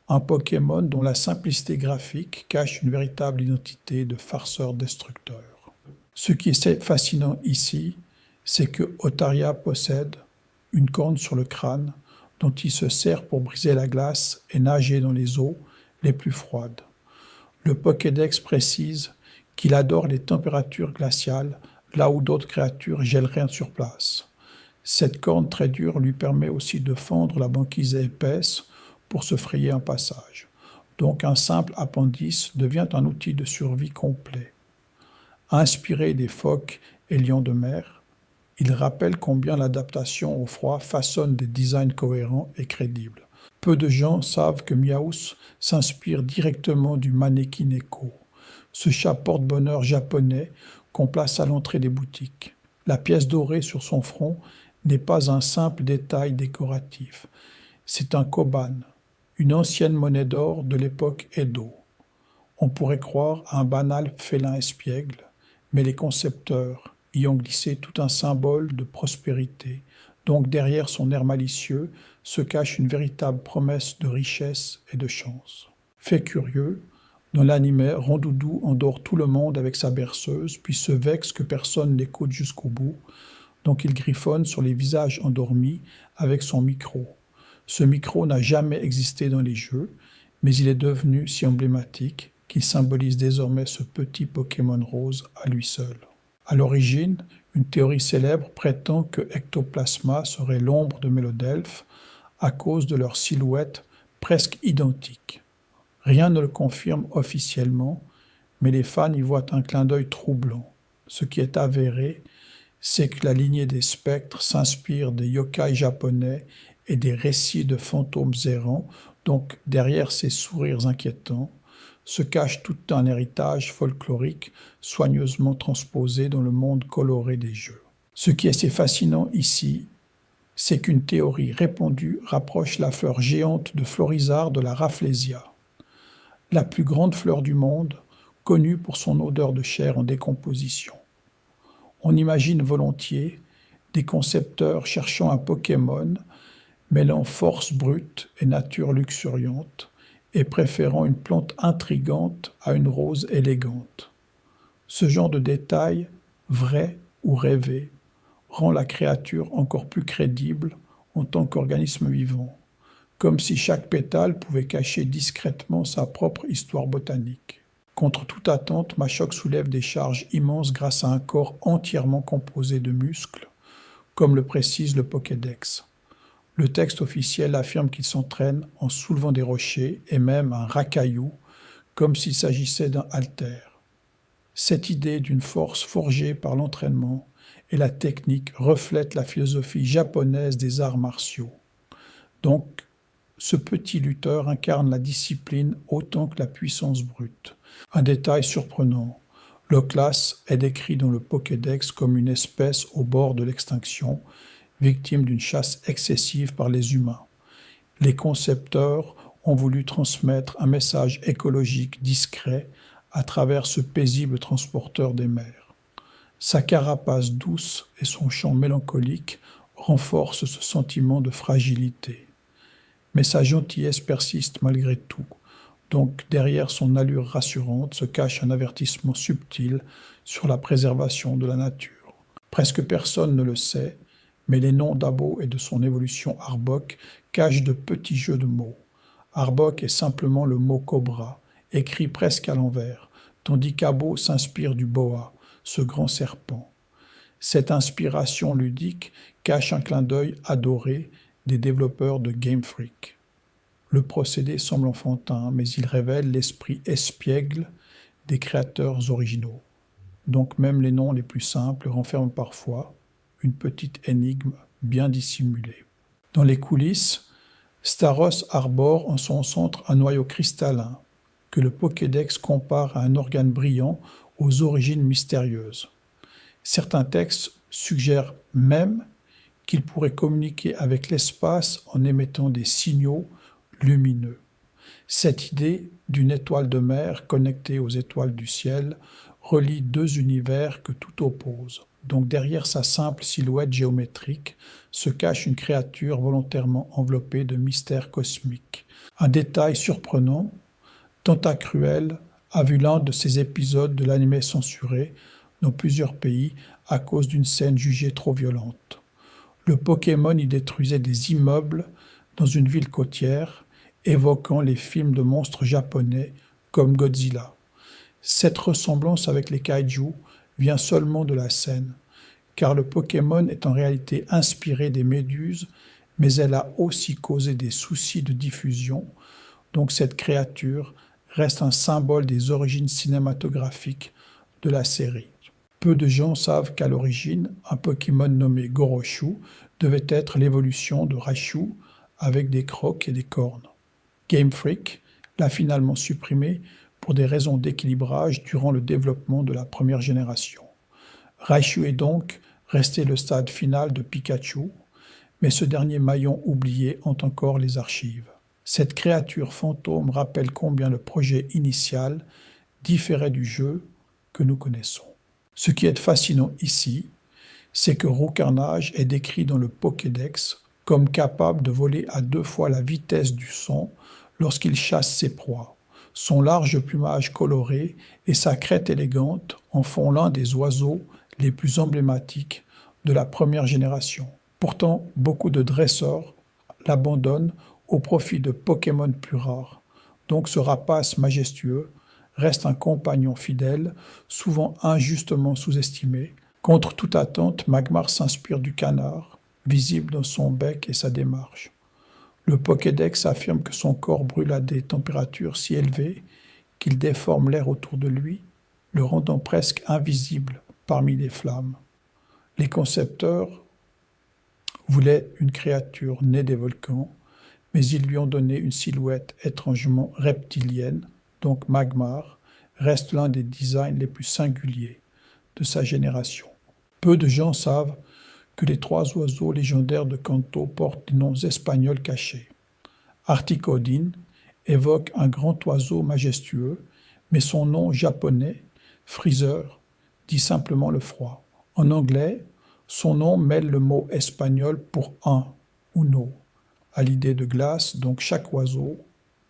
Speaker 1: un Pokémon dont la simplicité graphique cache une véritable identité de farceur-destructeur. Ce qui est fascinant ici, c'est que Otaria possède une corne sur le crâne dont il se sert pour briser la glace et nager dans les eaux les plus froides. Le Pokédex précise qu'il adore les températures glaciales, là où d'autres créatures gèleraient sur place. Cette corne très dure lui permet aussi de fendre la banquise épaisse pour se frayer un passage. Donc un simple appendice devient un outil de survie complet. Inspiré des phoques et lions de mer, il rappelle combien l'adaptation au froid façonne des designs cohérents et crédibles. Peu de gens savent que Meowth s'inspire directement du Maneki-Neko, ce chat porte-bonheur japonais qu'on place à l'entrée des boutiques. La pièce dorée sur son front n'est pas un simple détail décoratif, c'est un koban, une ancienne monnaie d'or de l'époque Edo. On pourrait croire à un banal félin espiègle, mais les concepteurs y ont glissé tout un symbole de prospérité. Donc derrière son air malicieux se cache une véritable promesse de richesse et de chance. Fait curieux, dans l'anime, Rondoudou endort tout le monde avec sa berceuse, puis se vexe que personne l'écoute jusqu'au bout. Donc il griffonne sur les visages endormis avec son micro. Ce micro n'a jamais existé dans les jeux, mais il est devenu si emblématique qu'il symbolise désormais ce petit Pokémon rose à lui seul. À l'origine, une théorie célèbre prétend que Ectoplasma serait l'ombre de Mélodelphe à cause de leur silhouette presque identique. Rien ne le confirme officiellement, mais les fans y voient un clin d'œil troublant. Ce qui est avéré, c'est que la lignée des spectres s'inspire des yokai japonais et des récits de fantômes errants, donc derrière ces sourires inquiétants, se cache tout un héritage folklorique soigneusement transposé dans le monde coloré des jeux. Ce qui est assez fascinant ici, c'est qu'une théorie répandue rapproche la fleur géante de Florizard de la Rafflesia, la plus grande fleur du monde, connue pour son odeur de chair en décomposition. On imagine volontiers des concepteurs cherchant un Pokémon mêlant force brute et nature luxuriante, et préférant une plante intrigante à une rose élégante. Ce genre de détail, vrai ou rêvé, rend la créature encore plus crédible en tant qu'organisme vivant, comme si chaque pétale pouvait cacher discrètement sa propre histoire botanique. Contre toute attente, Machoke soulève des charges immenses grâce à un corps entièrement composé de muscles, comme le précise le Pokédex. Le texte officiel affirme qu'il s'entraîne en soulevant des rochers et même un racaillou, comme s'il s'agissait d'un haltère. Cette idée d'une force forgée par l'entraînement et la technique reflète la philosophie japonaise des arts martiaux. Donc, ce petit lutteur incarne la discipline autant que la puissance brute. Un détail surprenant, Loclas est décrit dans le Pokédex comme une espèce au bord de l'extinction, victime d'une chasse excessive par les humains. Les concepteurs ont voulu transmettre un message écologique discret à travers ce paisible transporteur des mers. Sa carapace douce et son chant mélancolique renforcent ce sentiment de fragilité. Mais sa gentillesse persiste malgré tout, donc derrière son allure rassurante se cache un avertissement subtil sur la préservation de la nature. Presque personne ne le sait, mais les noms d'Abo et de son évolution Arbok cachent de petits jeux de mots. Arbok est simplement le mot cobra, écrit presque à l'envers, tandis qu'Abo s'inspire du boa, ce grand serpent. Cette inspiration ludique cache un clin d'œil adoré des développeurs de Game Freak. Le procédé semble enfantin, mais il révèle l'esprit espiègle des créateurs originaux. Donc même les noms les plus simples renferment parfois une petite énigme bien dissimulée. Dans les coulisses, Staros arbore en son centre un noyau cristallin, que le Pokédex compare à un organe brillant aux origines mystérieuses. Certains textes suggèrent même qu'il pourrait communiquer avec l'espace en émettant des signaux lumineux. Cette idée d'une étoile de mer connectée aux étoiles du ciel relie deux univers que tout oppose. Donc derrière sa simple silhouette géométrique se cache une créature volontairement enveloppée de mystères cosmiques. Un détail surprenant, Tentacruel a vu l'un de ces épisodes de l'anime censuré dans plusieurs pays à cause d'une scène jugée trop violente. Le Pokémon y détruisait des immeubles dans une ville côtière, évoquant les films de monstres japonais comme Godzilla. Cette ressemblance avec les kaiju vient seulement de la scène, car le Pokémon est en réalité inspiré des méduses, mais elle a aussi causé des soucis de diffusion, donc cette créature reste un symbole des origines cinématographiques de la série. Peu de gens savent qu'à l'origine, un Pokémon nommé Goroshu devait être l'évolution de Raichu avec des crocs et des cornes. Game Freak l'a finalement supprimé pour des raisons d'équilibrage durant le développement de la première génération. Raichu est donc resté le stade final de Pikachu, mais ce dernier maillon oublié hante encore les archives. Cette créature fantôme rappelle combien le projet initial différait du jeu que nous connaissons. Ce qui est fascinant ici, c'est que Roucarnage est décrit dans le Pokédex comme capable de voler à 2 fois la vitesse du son lorsqu'il chasse ses proies. Son large plumage coloré et sa crête élégante en font l'un des oiseaux les plus emblématiques de la première génération. Pourtant, beaucoup de dresseurs l'abandonnent au profit de Pokémon plus rares. Donc ce rapace majestueux reste un compagnon fidèle, souvent injustement sous-estimé. Contre toute attente, Magmar s'inspire du canard, visible dans son bec et sa démarche. Le Pokédex affirme que son corps brûle à des températures si élevées qu'il déforme l'air autour de lui, le rendant presque invisible parmi les flammes. Les concepteurs voulaient une créature née des volcans, mais ils lui ont donné une silhouette étrangement reptilienne, donc Magmar reste l'un des designs les plus singuliers de sa génération. Peu de gens savent que les 3 oiseaux légendaires de Kanto portent des noms espagnols cachés. Articodine évoque un grand oiseau majestueux, mais son nom japonais, Freezer, dit simplement le froid. En anglais, son nom mêle le mot espagnol pour un, uno, à l'idée de glace, donc chaque oiseau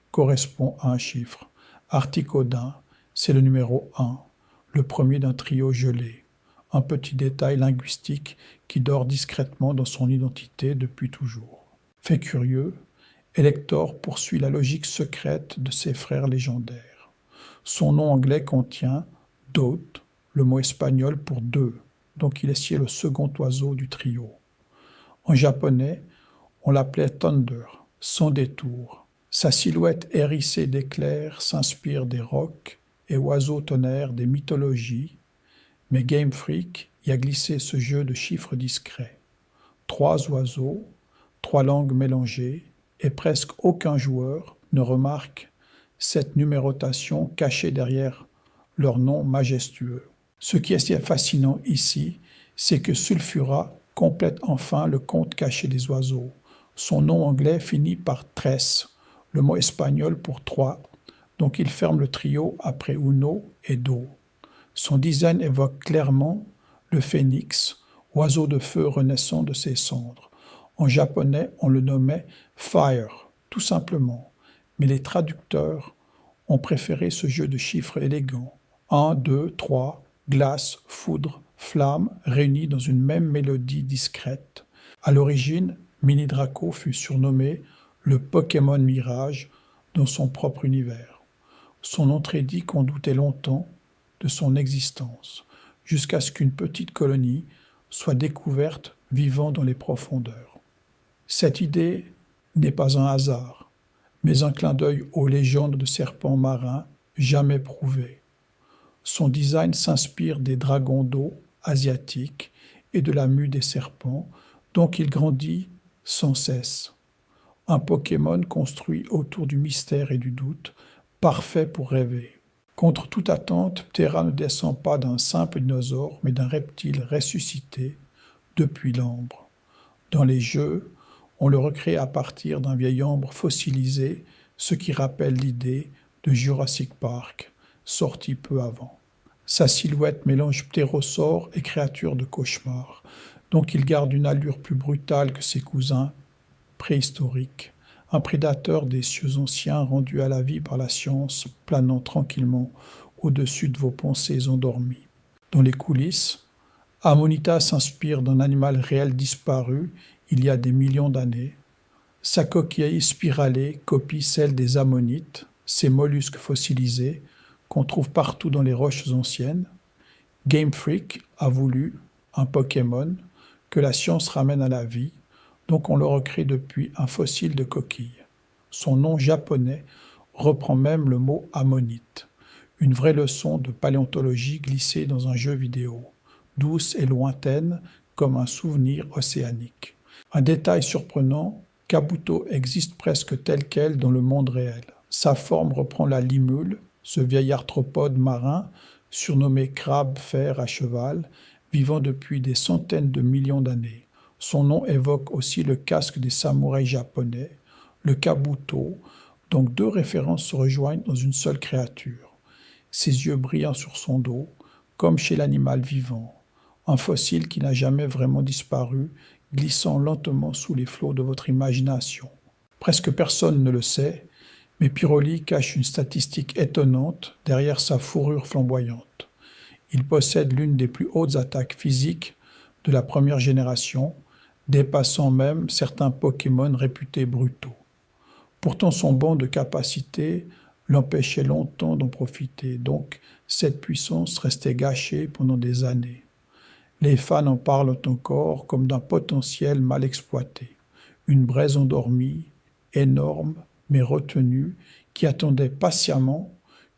Speaker 1: correspond à un chiffre. Articodin, c'est le numéro 1, le premier d'un trio gelé. Un petit détail linguistique qui dort discrètement dans son identité depuis toujours. Fait curieux, Elector poursuit la logique secrète de ses frères légendaires. Son nom anglais contient Dot, le mot espagnol pour deux, donc il est scié le second oiseau du trio. En japonais, on l'appelait Thunder, sans détour. Sa silhouette hérissée d'éclairs s'inspire des rocs et oiseaux tonnerres des mythologies, mais Game Freak y a glissé ce jeu de chiffres discrets. 3 oiseaux, 3 langues mélangées, et presque aucun joueur ne remarque cette numérotation cachée derrière leur nom majestueux. Ce qui est si fascinant ici, c'est que Sulfura complète enfin le conte caché des oiseaux. Son nom anglais finit par tres, le mot espagnol pour 3, donc il ferme le trio après Uno et Do. Son design évoque clairement le phénix, oiseau de feu renaissant de ses cendres. En japonais, on le nommait Fire, tout simplement, mais les traducteurs ont préféré ce jeu de chiffres élégant. 1, 2, 3, glace, foudre, flamme, réunis dans une même mélodie discrète. À l'origine, Mini Draco fut surnommé le Pokémon Mirage dans son propre univers. Son entrée dit qu'on doutait longtemps de son existence, jusqu'à ce qu'une petite colonie soit découverte vivant dans les profondeurs. Cette idée n'est pas un hasard, mais un clin d'œil aux légendes de serpents marins jamais prouvés. Son design s'inspire des dragons d'eau asiatiques et de la mue des serpents, donc il grandit sans cesse. Un Pokémon construit autour du mystère et du doute, parfait pour rêver. Contre toute attente, Ptera ne descend pas d'un simple dinosaure, mais d'un reptile ressuscité depuis l'ambre. Dans les jeux, on le recrée à partir d'un vieil ambre fossilisé, ce qui rappelle l'idée de Jurassic Park, sorti peu avant. Sa silhouette mélange ptérosaure et créature de cauchemar, donc il garde une allure plus brutale que ses cousins préhistoriques, un prédateur des cieux anciens rendu à la vie par la science, planant tranquillement au-dessus de vos pensées endormies. Dans les coulisses, Amonita s'inspire d'un animal réel disparu il y a des millions d'années. Sa coquille spiralée copie celle des ammonites, ces mollusques fossilisés qu'on trouve partout dans les roches anciennes. Game Freak a voulu un Pokémon que la science ramène à la vie, donc on le recrée depuis un fossile de coquille. Son nom japonais reprend même le mot ammonite, une vraie leçon de paléontologie glissée dans un jeu vidéo, douce et lointaine comme un souvenir océanique. Un détail surprenant, Kabuto existe presque tel quel dans le monde réel. Sa forme reprend la limule, ce vieil arthropode marin, surnommé crabe fer à cheval, vivant depuis des centaines de millions d'années. Son nom évoque aussi le casque des samouraïs japonais, le kabuto, donc deux références se rejoignent dans une seule créature. Ses yeux brillants sur son dos, comme chez l'animal vivant, un fossile qui n'a jamais vraiment disparu, glissant lentement sous les flots de votre imagination. Presque personne ne le sait, mais Pyroli cache une statistique étonnante derrière sa fourrure flamboyante. Il possède l'une des plus hautes attaques physiques de la première génération, dépassant même certains Pokémon réputés brutaux. Pourtant son banc de capacité l'empêchait longtemps d'en profiter, donc cette puissance restait gâchée pendant des années. Les fans en parlent encore comme d'un potentiel mal exploité, une braise endormie, énorme mais retenue, qui attendait patiemment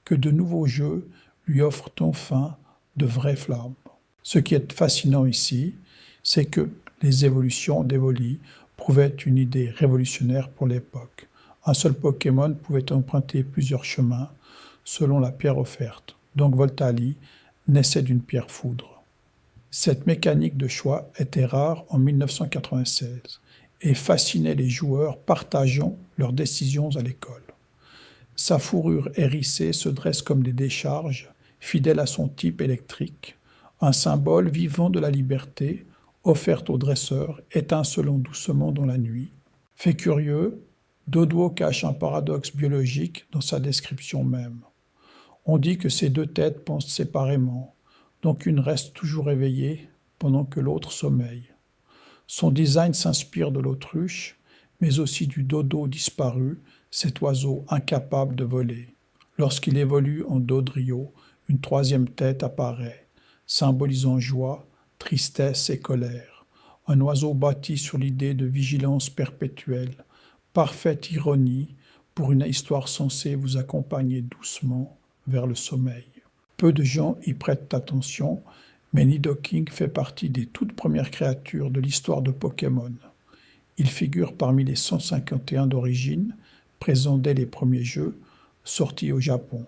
Speaker 1: que de nouveaux jeux lui offrent enfin de vraies flammes. Ce qui est fascinant ici, c'est que les évolutions d'Evoli prouvaient une idée révolutionnaire pour l'époque. Un seul Pokémon pouvait emprunter plusieurs chemins selon la pierre offerte. Donc Voltali naissait d'une pierre foudre. Cette mécanique de choix était rare en 1996 et fascinait les joueurs partageant leurs décisions à l'école. Sa fourrure hérissée se dresse comme des décharges, fidèle à son type électrique, un symbole vivant de la liberté, offerte aux dresseurs, étincelant doucement dans la nuit. Fait curieux, Doduo cache un paradoxe biologique dans sa description même. On dit que ces deux têtes pensent séparément, donc une reste toujours éveillée pendant que l'autre sommeille. Son design s'inspire de l'autruche, mais aussi du dodo disparu, cet oiseau incapable de voler. Lorsqu'il évolue en Dodrio, une troisième tête apparaît, symbolisant joie, tristesse et colère. Un oiseau bâti sur l'idée de vigilance perpétuelle, parfaite ironie pour une histoire censée vous accompagner doucement vers le sommeil. Peu de gens y prêtent attention, mais Nidoking fait partie des toutes premières créatures de l'histoire de Pokémon. Il figure parmi les 151 d'origine, présents dès les premiers jeux, sortis au Japon.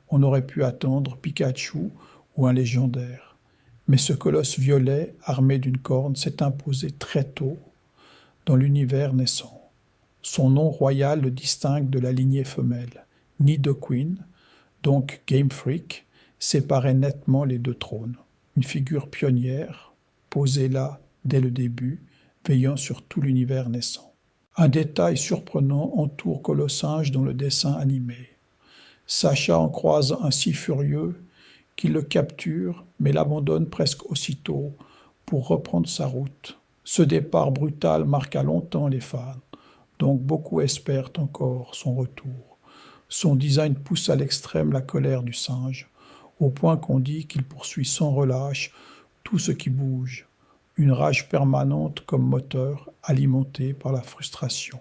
Speaker 1: On aurait pu attendre Pikachu ou un légendaire. Mais ce colosse violet, armé d'une corne, s'est imposé très tôt dans l'univers naissant. Son nom royal le distingue de la lignée femelle. Nidoqueen, donc Game Freak, séparait nettement les deux trônes. Une figure pionnière, posée là dès le début, veillant sur tout l'univers naissant. Un détail surprenant entoure Colossinge dans le dessin animé. Sacha en croise un si furieux qu'il le capture, mais l'abandonne presque aussitôt pour reprendre sa route. Ce départ brutal marqua longtemps les fans, donc beaucoup espèrent encore son retour. Son design pousse à l'extrême la colère du singe, au point qu'on dit qu'il poursuit sans relâche tout ce qui bouge, une rage permanente comme moteur alimentée par la frustration.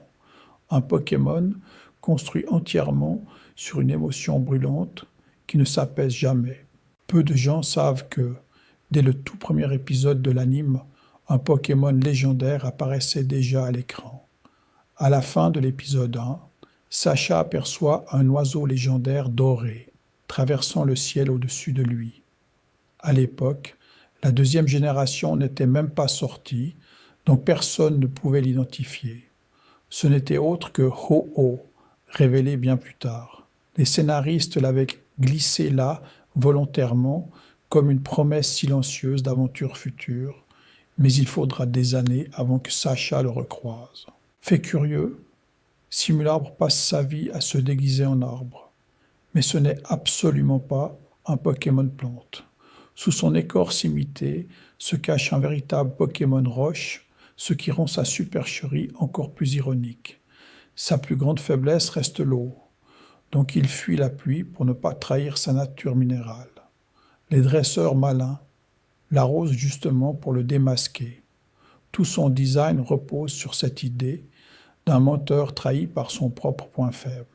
Speaker 1: Un Pokémon construit entièrement sur une émotion brûlante qui ne s'apaise jamais. Peu de gens savent que, dès le tout premier épisode de l'anime, un Pokémon légendaire apparaissait déjà à l'écran. À la fin de l'épisode 1, Sacha aperçoit un oiseau légendaire doré, traversant le ciel au-dessus de lui. À l'époque, la deuxième génération n'était même pas sortie, donc personne ne pouvait l'identifier. Ce n'était autre que Ho-Oh, révélé bien plus tard. Les scénaristes l'avaient glissé là, volontairement, comme une promesse silencieuse d'aventure future, mais il faudra des années avant que Sacha le recroise. Fait curieux, Simulabre passe sa vie à se déguiser en arbre. Mais ce n'est absolument pas un Pokémon plante. Sous son écorce imitée se cache un véritable Pokémon roche, ce qui rend sa supercherie encore plus ironique. Sa plus grande faiblesse reste l'eau, donc il fuit la pluie pour ne pas trahir sa nature minérale. Les dresseurs malins l'arrosent justement pour le démasquer. Tout son design repose sur cette idée d'un menteur trahi par son propre point faible.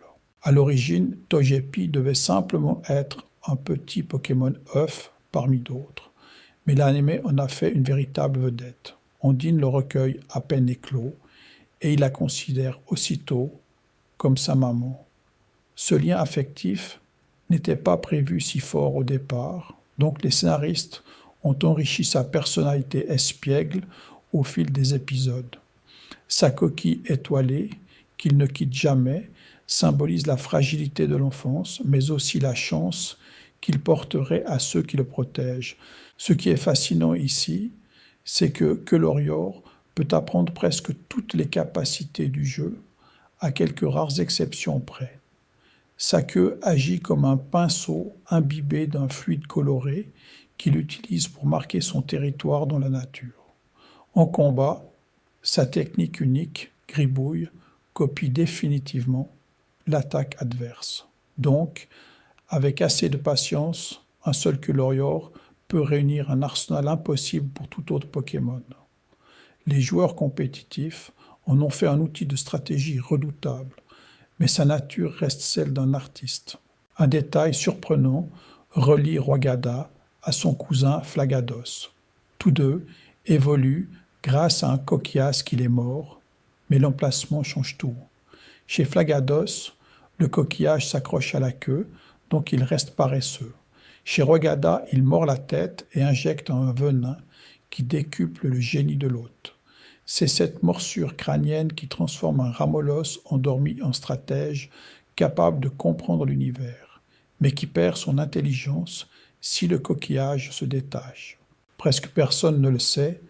Speaker 1: À l'origine, Togepi devait simplement être un petit Pokémon œuf parmi d'autres, mais l'anime en a fait une véritable vedette. Ondine le recueille à peine éclos, et il la considère aussitôt comme sa maman. Ce lien affectif n'était pas prévu si fort au départ, donc les scénaristes ont enrichi sa personnalité espiègle au fil des épisodes. Sa coquille étoilée, qu'il ne quitte jamais, symbolise la fragilité de l'enfance, mais aussi la chance qu'il porterait à ceux qui le protègent. Ce qui est fascinant ici, c'est que Kelourior peut apprendre presque toutes les capacités du jeu, à quelques rares exceptions près. Sa queue agit comme un pinceau imbibé d'un fluide coloré qu'il utilise pour marquer son territoire dans la nature. En combat, sa technique unique, Gribouille, copie définitivement l'attaque adverse. Donc, avec assez de patience, un seul Kelourior peut réunir un arsenal impossible pour tout autre Pokémon. Les joueurs compétitifs en ont fait un outil de stratégie redoutable, mais sa nature reste celle d'un artiste. Un détail surprenant relie Roigada à son cousin Flagados. Tous deux évoluent grâce à un coquillage qui les mord, mais l'emplacement change tout. Chez Flagados, le coquillage s'accroche à la queue, donc il reste paresseux. Chez Roigada, il mord la tête et injecte un venin qui décuple le génie de l'hôte. C'est cette morsure crânienne qui transforme un Ramolos endormi en stratège capable de comprendre l'univers, mais qui perd son intelligence si le coquillage se détache. Presque personne ne le sait,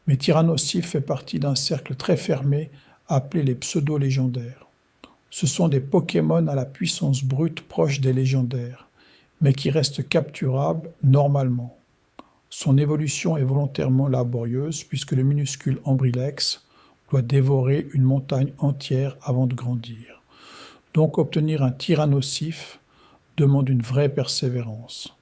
Speaker 1: mais Tyrannosif fait partie d'un cercle très fermé appelé les pseudo-légendaires. Ce sont des Pokémon à la puissance brute proche des légendaires, mais qui restent capturables normalement. Son évolution est volontairement laborieuse puisque le minuscule Ambrilex doit dévorer une montagne entière avant de grandir. Donc obtenir un Tyrannosif demande une vraie persévérance.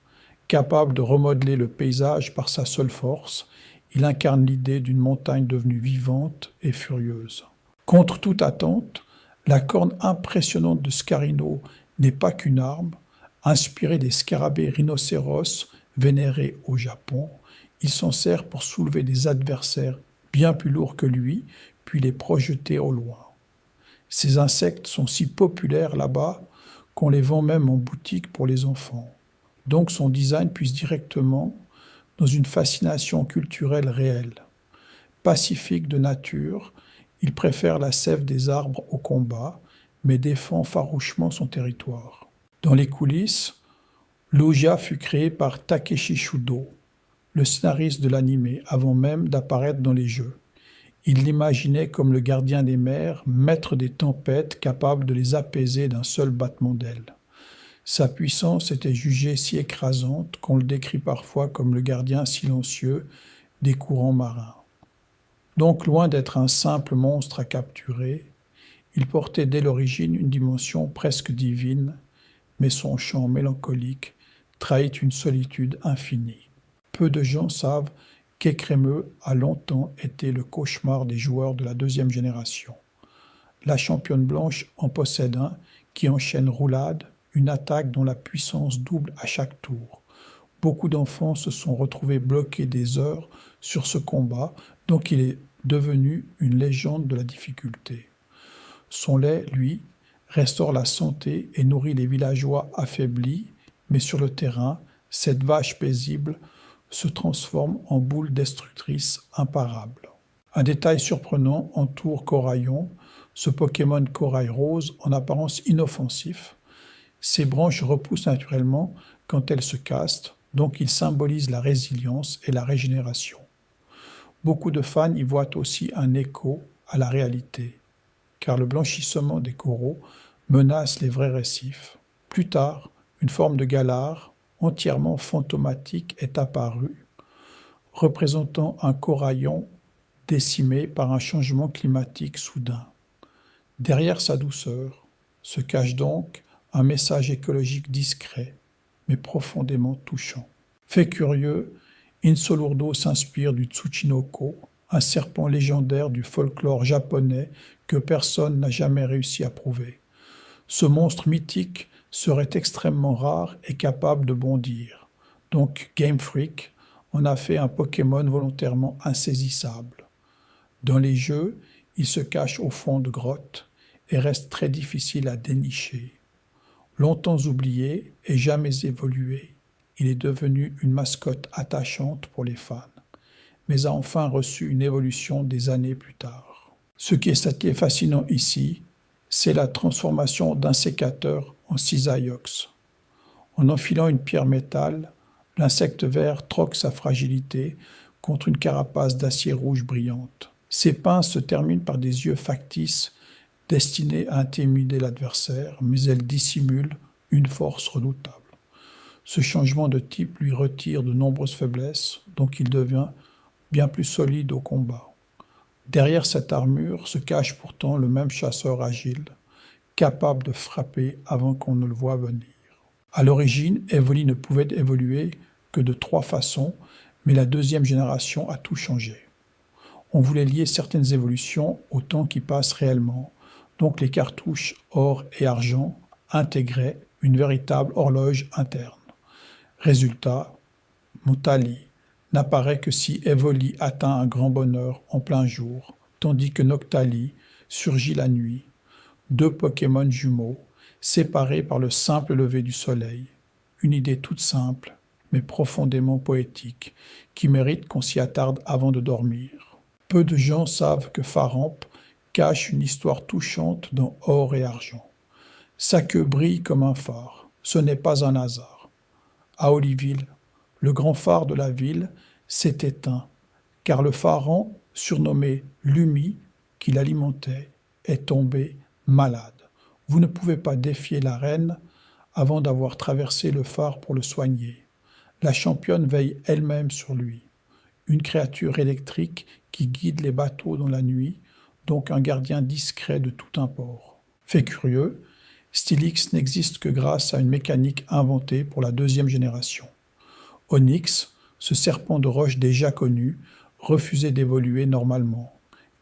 Speaker 1: Capable de remodeler le paysage par sa seule force, il incarne l'idée d'une montagne devenue vivante et furieuse. Contre toute attente, la corne impressionnante de Scarino n'est pas qu'une arme. Inspiré des scarabées rhinocéros vénérés au Japon, il s'en sert pour soulever des adversaires bien plus lourds que lui, puis les projeter au loin. Ces insectes sont si populaires là-bas qu'on les vend même en boutique pour les enfants. Donc son design puise directement dans une fascination culturelle réelle. Pacifique de nature, il préfère la sève des arbres au combat, mais défend farouchement son territoire. Dans les coulisses, Lugia fut créé par Takeshi Shudo, le scénariste de l'anime, avant même d'apparaître dans les jeux. Il l'imaginait comme le gardien des mers, maître des tempêtes, capable de les apaiser d'un seul battement d'ailes. Sa puissance était jugée si écrasante qu'on le décrit parfois comme le gardien silencieux des courants marins. Donc, loin d'être un simple monstre à capturer, il portait dès l'origine une dimension presque divine, mais son chant mélancolique trahit une solitude infinie. Peu de gens savent qu'Écrémeux a longtemps été le cauchemar des joueurs de la deuxième génération. La championne blanche en possède un qui enchaîne roulade, une attaque dont la puissance double à chaque tour. Beaucoup d'enfants se sont retrouvés bloqués des heures sur ce combat, donc il est devenu une légende de la difficulté. Son lait, lui, restaure la santé et nourrit les villageois affaiblis, mais sur le terrain, cette vache paisible se transforme en boule destructrice imparable. Un détail surprenant entoure Coraillon, ce Pokémon corail rose en apparence inoffensif. Ses branches repoussent naturellement quand elles se castent, donc il symbolise la résilience et la régénération. Beaucoup de fans y voient aussi un écho à la réalité, car le blanchissement des coraux menace les vrais récifs. Plus tard, une forme de galard, entièrement fantomatique, est apparue, représentant un coraillon décimé par un changement climatique soudain. Derrière sa douceur se cache donc un message écologique discret, mais profondément touchant. Fait curieux, Insolurdo s'inspire du Tsuchinoko, un serpent légendaire du folklore japonais que personne n'a jamais réussi à prouver. Ce monstre mythique serait extrêmement rare et capable de bondir. Donc Game Freak en a fait un Pokémon volontairement insaisissable. Dans les jeux, il se cache au fond de grottes et reste très difficile à dénicher. Longtemps oublié et jamais évolué, il est devenu une mascotte attachante pour les fans, mais a enfin reçu une évolution des années plus tard. Ce qui est fascinant ici, c'est la transformation d'un sécateur en cisaillux. En enfilant une pierre métal, l'insecte vert troque sa fragilité contre une carapace d'acier rouge brillante. Ses pinces se terminent par des yeux factices destinés à intimider l'adversaire, mais elles dissimulent une force redoutable. Ce changement de type lui retire de nombreuses faiblesses, donc il devient bien plus solide au combat. Derrière cette armure se cache pourtant le même chasseur agile, capable de frapper avant qu'on ne le voie venir. À l'origine, Evoli ne pouvait évoluer que de 3 façons, mais la deuxième génération a tout changé. On voulait lier certaines évolutions au temps qui passe réellement, donc les cartouches or et argent intégraient une véritable horloge interne. Résultat, Mutali n'apparaît que si Evoli atteint un grand bonheur en plein jour, tandis que Noctali surgit la nuit. 2 Pokémon jumeaux, séparés par le simple lever du soleil. Une idée toute simple, mais profondément poétique, qui mérite qu'on s'y attarde avant de dormir. Peu de gens savent que Faramp cache une histoire touchante dans Or et Argent. Sa queue brille comme un phare, ce n'est pas un hasard. À Oliville, le grand phare de la ville s'est éteint, car le Faran, surnommé Lumi, qui l'alimentait, est tombé malade. Vous ne pouvez pas défier la reine avant d'avoir traversé le phare pour le soigner. La championne veille elle-même sur lui. Une créature électrique qui guide les bateaux dans la nuit, donc un gardien discret de tout import. Fait curieux, Steelix n'existe que grâce à une mécanique inventée pour la 2e génération. Onyx, ce serpent de roche déjà connu, refusait d'évoluer normalement.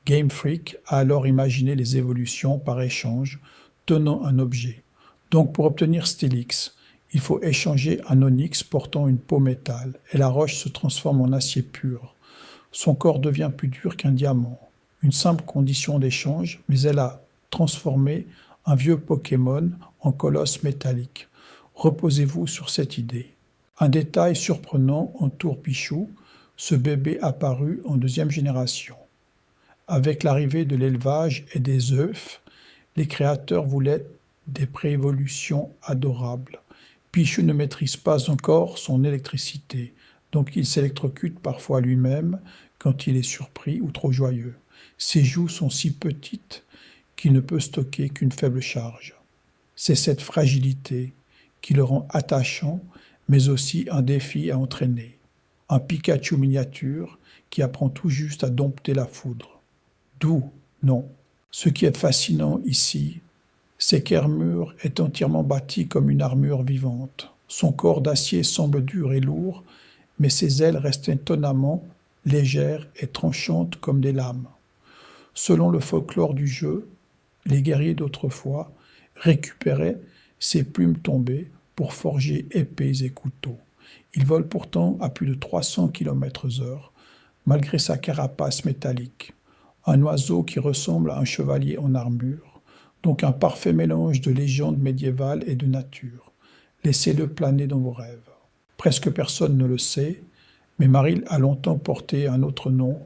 Speaker 1: Game Freak a alors imaginé les évolutions par échange, tenant un objet. Donc pour obtenir Steelix, il faut échanger un onyx portant une peau métal, et la roche se transforme en acier pur. Son corps devient plus dur qu'un diamant. Une simple condition d'échange, mais elle a transformé un vieux Pokémon en colosse métallique. Reposez-vous sur cette idée. Un détail surprenant entoure Pichou, ce bébé apparu en 2e génération. Avec l'arrivée de l'élevage et des œufs, les créateurs voulaient des préévolutions adorables. Pichou ne maîtrise pas encore son électricité, donc il s'électrocute parfois lui-même quand il est surpris ou trop joyeux. Ses joues sont si petites qu'il ne peut stocker qu'une faible charge. C'est cette fragilité qui le rend attachant, mais aussi un défi à entraîner. Un Pikachu miniature qui apprend tout juste à dompter la foudre. Doux, non. Ce qui est fascinant ici, c'est qu'Ermure est entièrement bâti comme une armure vivante. Son corps d'acier semble dur et lourd, mais ses ailes restent étonnamment légères et tranchantes comme des lames. Selon le folklore du jeu, les guerriers d'autrefois récupéraient ces plumes tombées pour forger épées et couteaux. Il vole pourtant à plus de 300 km/h, malgré sa carapace métallique. Un oiseau qui ressemble à un chevalier en armure, donc un parfait mélange de légendes médiévales et de nature. Laissez-le planer dans vos rêves. Presque personne ne le sait, mais Maril a longtemps porté un autre nom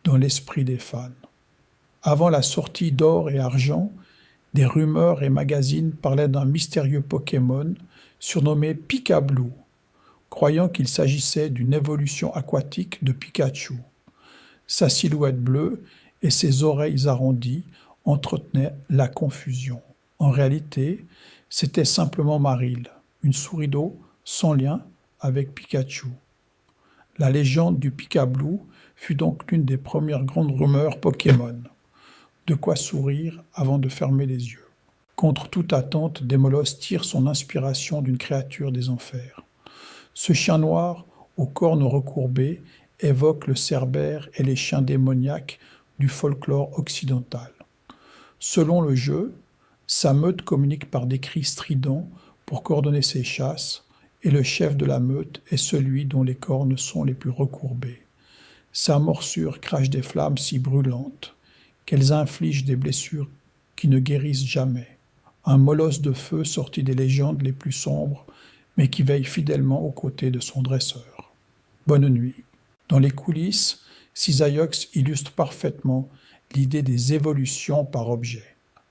Speaker 1: dans l'esprit des fans. Avant la sortie d'Or et Argent, des rumeurs et magazines parlaient d'un mystérieux Pokémon surnommé Pika-Blue, croyant qu'il s'agissait d'une évolution aquatique de Pikachu. Sa silhouette bleue et ses oreilles arrondies entretenaient la confusion. En réalité, c'était simplement Maril, une souris d'eau sans lien avec Pikachu. La légende du Pika-Blue fut donc l'une des premières grandes rumeurs Pokémon. De quoi sourire avant de fermer les yeux. Contre toute attente, Démolos tire son inspiration d'une créature des enfers. Ce chien noir, aux cornes recourbées, évoque le cerbère et les chiens démoniaques du folklore occidental. Selon le jeu, sa meute communique par des cris stridents pour coordonner ses chasses, et le chef de la meute est celui dont les cornes sont les plus recourbées. Sa morsure crache des flammes si brûlantes qu'elles infligent des blessures qui ne guérissent jamais. Un molosse de feu sorti des légendes les plus sombres, mais qui veille fidèlement aux côtés de son dresseur. Bonne nuit. Dans les coulisses, Cisaiox illustre parfaitement l'idée des évolutions par objet.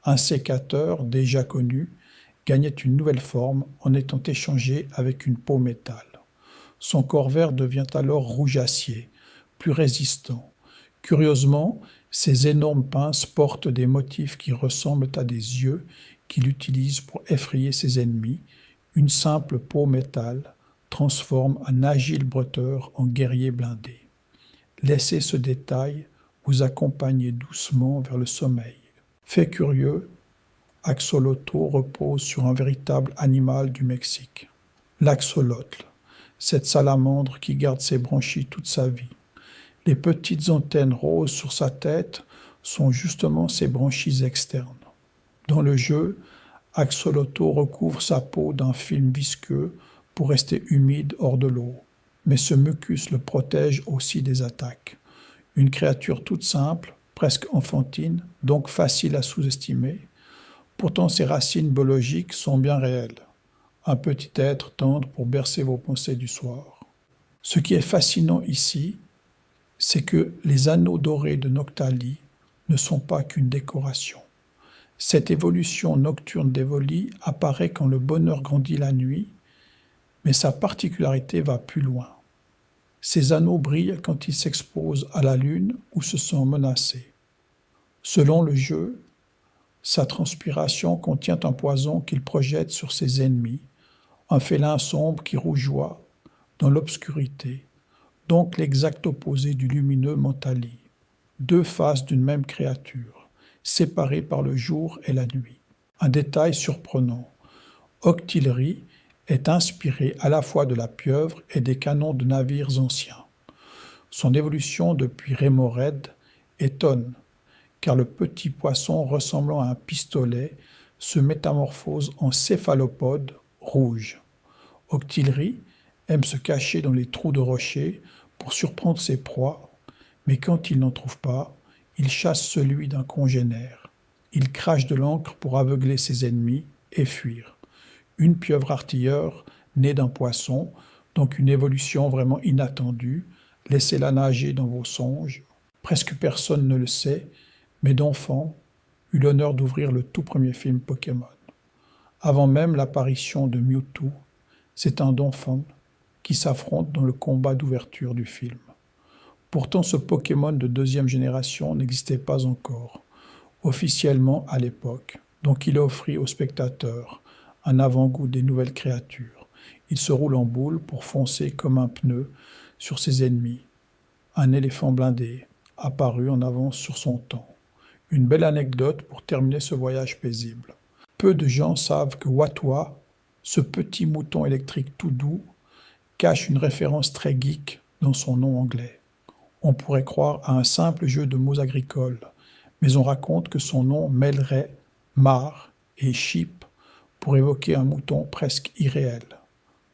Speaker 1: Un sécateur, déjà connu, gagnait une nouvelle forme en étant échangé avec une peau métal. Son corps vert devient alors rouge acier, plus résistant. Curieusement, ses énormes pinces portent des motifs qui ressemblent à des yeux qu'il utilise pour effrayer ses ennemis. Une simple peau métal transforme un agile bretteur en guerrier blindé. Laissez ce détail vous accompagner doucement vers le sommeil. Fait curieux, Axolotl repose sur un véritable animal du Mexique. L'axolotl, cette salamandre qui garde ses branchies toute sa vie. Les petites antennes roses sur sa tête sont justement ses branchies externes. Dans le jeu, Axolotl recouvre sa peau d'un film visqueux pour rester humide hors de l'eau. Mais ce mucus le protège aussi des attaques. Une créature toute simple, presque enfantine, donc facile à sous-estimer. Pourtant ses racines biologiques sont bien réelles. Un petit être tendre pour bercer vos pensées du soir. Ce qui est fascinant ici, c'est que les anneaux dorés de Noctali ne sont pas qu'une décoration. Cette évolution nocturne d'Evoli apparaît quand le bonheur grandit la nuit, mais sa particularité va plus loin. Ces anneaux brillent quand ils s'exposent à la lune ou se sentent menacés. Selon le jeu, sa transpiration contient un poison qu'il projette sur ses ennemis, un félin sombre qui rougeoie dans l'obscurité, donc l'exact opposé du lumineux Mentali. Deux faces d'une même créature, séparées par le jour et la nuit. Un détail surprenant, Octillerie est inspiré à la fois de la pieuvre et des canons de navires anciens. Son évolution depuis Rémored étonne, car le petit poisson ressemblant à un pistolet se métamorphose en céphalopode rouge. Octillerie aime se cacher dans les trous de rochers pour surprendre ses proies, mais quand il n'en trouve pas, il chasse celui d'un congénère. Il crache de l'encre pour aveugler ses ennemis et fuir. Une pieuvre artilleur née d'un poisson, donc une évolution vraiment inattendue. Laissez-la nager dans vos songes. Presque personne ne le sait, mais d'enfant eut l'honneur d'ouvrir le tout premier film Pokémon. Avant même l'apparition de Mewtwo, c'est un Donphan qui s'affronte dans le combat d'ouverture du film. Pourtant, ce Pokémon de deuxième génération n'existait pas encore, officiellement à l'époque, donc il offrit aux spectateurs un avant-goût des nouvelles créatures. Il se roule en boule pour foncer comme un pneu sur ses ennemis. Un éléphant blindé, apparu en avance sur son temps. Une belle anecdote pour terminer ce voyage paisible. Peu de gens savent que Watwa, ce petit mouton électrique tout doux, cache une référence très geek dans son nom anglais. On pourrait croire à un simple jeu de mots agricoles, mais on raconte que son nom mêlerait mar et sheep pour évoquer un mouton presque irréel.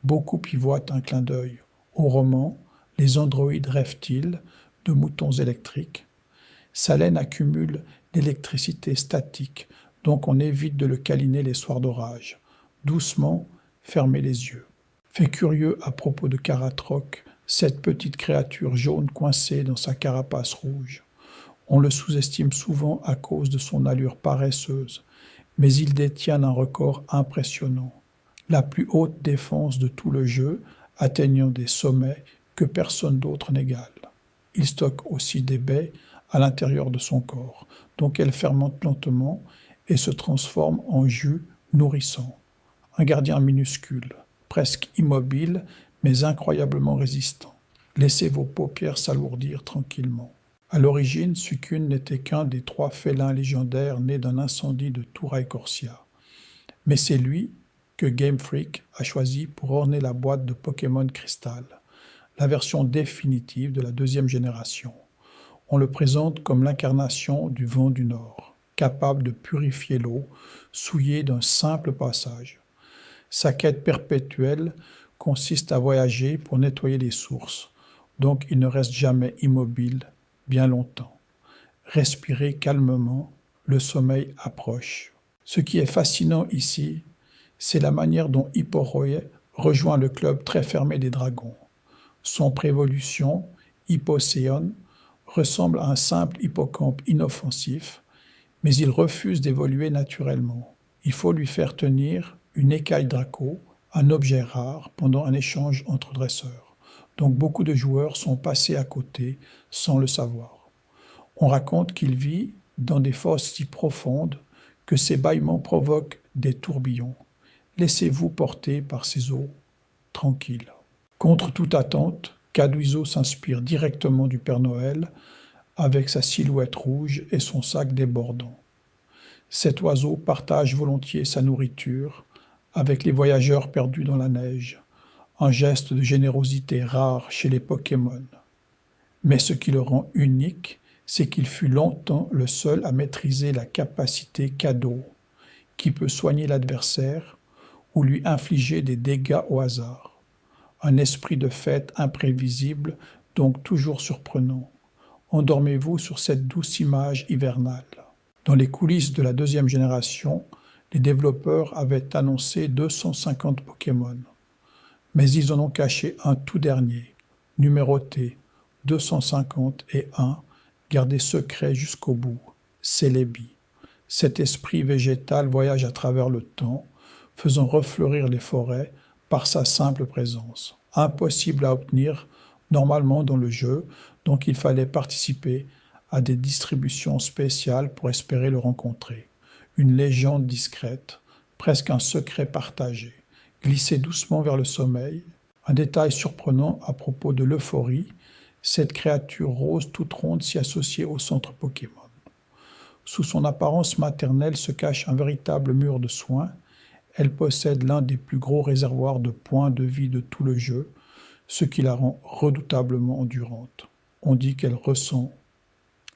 Speaker 1: Beaucoup y voient un clin d'œil au roman « Les androïdes rêvent-ils » de moutons électriques. Sa laine accumule l'électricité statique donc on évite de le câliner les soirs d'orage. Doucement, fermez les yeux. Fait curieux à propos de Karatroc, cette petite créature jaune coincée dans sa carapace rouge. On le sous-estime souvent à cause de son allure paresseuse, mais il détient un record impressionnant. La plus haute défense de tout le jeu, atteignant des sommets que personne d'autre n'égale. Il stocke aussi des baies à l'intérieur de son corps, donc elles fermentent lentement et se transforment en jus nourrissant. Un gardien minuscule, presque immobile, mais incroyablement résistant. Laissez vos paupières s'alourdir tranquillement. À l'origine, Succune n'était qu'un des 3 félins légendaires nés d'un incendie de Touraï Corsia. Mais c'est lui que Game Freak a choisi pour orner la boîte de Pokémon Crystal, la version définitive de la 2e génération. On le présente comme l'incarnation du vent du Nord, capable de purifier l'eau, souillée d'un simple passage. Sa quête perpétuelle consiste à voyager pour nettoyer les sources, donc il ne reste jamais immobile bien longtemps. Respirez calmement, le sommeil approche. Ce qui est fascinant ici, c'est la manière dont Hipporoy rejoint le club très fermé des dragons. Son prévolution, Hippocéon, ressemble à un simple hippocampe inoffensif, mais il refuse d'évoluer naturellement. Il faut lui faire tenir une écaille Draco, un objet rare, pendant un échange entre dresseurs. Donc beaucoup de joueurs sont passés à côté sans le savoir. On raconte qu'il vit dans des fosses si profondes que ses bâillements provoquent des tourbillons. Laissez-vous porter par ces eaux tranquilles. Contre toute attente, Caduizo s'inspire directement du Père Noël avec sa silhouette rouge et son sac débordant. Cet oiseau partage volontiers sa nourriture avec les voyageurs perdus dans la neige, un geste de générosité rare chez les Pokémon. Mais ce qui le rend unique, c'est qu'il fut longtemps le seul à maîtriser la capacité cadeau, qui peut soigner l'adversaire ou lui infliger des dégâts au hasard. Un esprit de fête imprévisible, donc toujours surprenant. Endormez-vous sur cette douce image hivernale. Dans les coulisses de la 2e génération, les développeurs avaient annoncé 250 Pokémon. Mais ils en ont caché un tout dernier, numéroté 251, gardé secret jusqu'au bout, Celebi. Cet esprit végétal voyage à travers le temps, faisant refleurir les forêts par sa simple présence. Impossible à obtenir normalement dans le jeu, donc il fallait participer à des distributions spéciales pour espérer le rencontrer. Une légende discrète, presque un secret partagé. Glissez doucement vers le sommeil. Un détail surprenant à propos de l'euphorie, cette créature rose toute ronde s'y associait au centre Pokémon. Sous son apparence maternelle se cache un véritable mur de soins. Elle possède l'un des plus gros réservoirs de points de vie de tout le jeu, ce qui la rend redoutablement endurante. On dit qu'elle ressent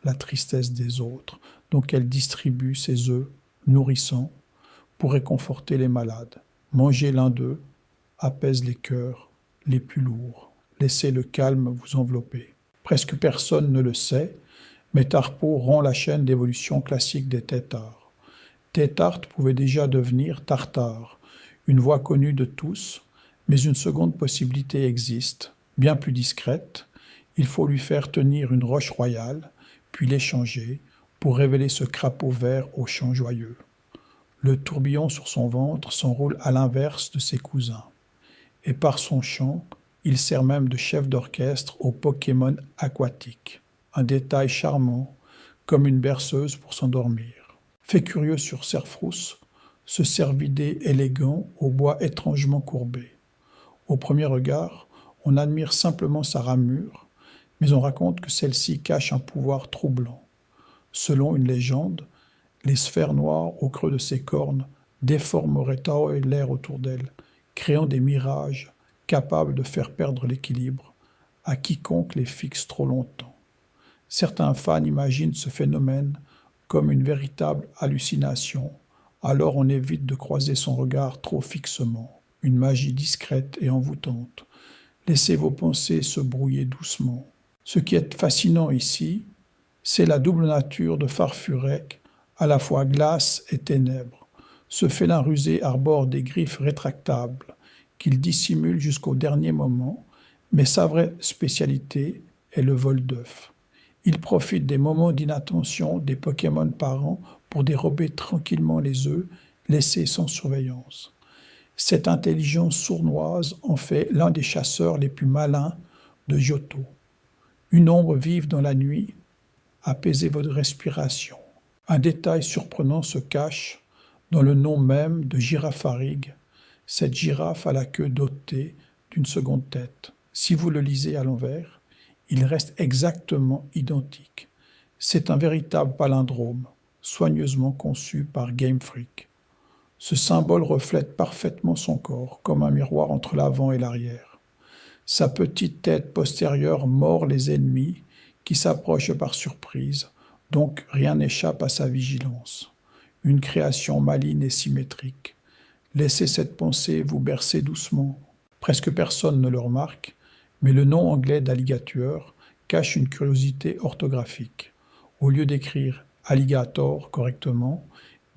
Speaker 1: la tristesse des autres, donc elle distribue ses œufs nourrissants pour réconforter les malades. Mangez l'un d'eux, apaise les cœurs les plus lourds. Laissez le calme vous envelopper. Presque personne ne le sait, mais Tarpo rompt la chaîne d'évolution classique des Têtards. Tétart pouvait déjà devenir Tartare, une voie connue de tous, mais une seconde possibilité existe, bien plus discrète. Il faut lui faire tenir une roche royale, puis l'échanger pour révéler ce crapaud vert au chant joyeux. Le tourbillon sur son ventre s'enroule à l'inverse de ses cousins. Et par son chant, il sert même de chef d'orchestre aux Pokémon aquatiques. Un détail charmant, comme une berceuse pour s'endormir. Fait curieux sur Serfrousse, ce cervidé élégant au bois étrangement courbé. Au premier regard, on admire simplement sa ramure, mais on raconte que celle-ci cache un pouvoir troublant. Selon une légende, les sphères noires au creux de ses cornes déformeraient l'air autour d'elle, créant des mirages capables de faire perdre l'équilibre à quiconque les fixe trop longtemps. Certains fans imaginent ce phénomène comme une véritable hallucination, alors on évite de croiser son regard trop fixement, une magie discrète et envoûtante. Laissez vos pensées se brouiller doucement. Ce qui est fascinant ici, c'est la double nature de Farfurek à la fois glace et ténèbres. Ce félin rusé arbore des griffes rétractables qu'il dissimule jusqu'au dernier moment, mais sa vraie spécialité est le vol d'œufs. Il profite des moments d'inattention des Pokémon parents pour dérober tranquillement les œufs laissés sans surveillance. Cette intelligence sournoise en fait l'un des chasseurs les plus malins de Johto. Une ombre vive dans la nuit, apaisez votre respiration. Un détail surprenant se cache dans le nom même de Girafarig, cette girafe à la queue dotée d'une seconde tête. Si vous le lisez à l'envers, il reste exactement identique. C'est un véritable palindrome, soigneusement conçu par Game Freak. Ce symbole reflète parfaitement son corps, comme un miroir entre l'avant et l'arrière. Sa petite tête postérieure mord les ennemis qui s'approchent par surprise, donc rien n'échappe à sa vigilance. Une création maligne et symétrique. Laissez cette pensée vous bercer doucement. Presque personne ne le remarque, mais le nom anglais d'alligator cache une curiosité orthographique. Au lieu d'écrire alligator correctement,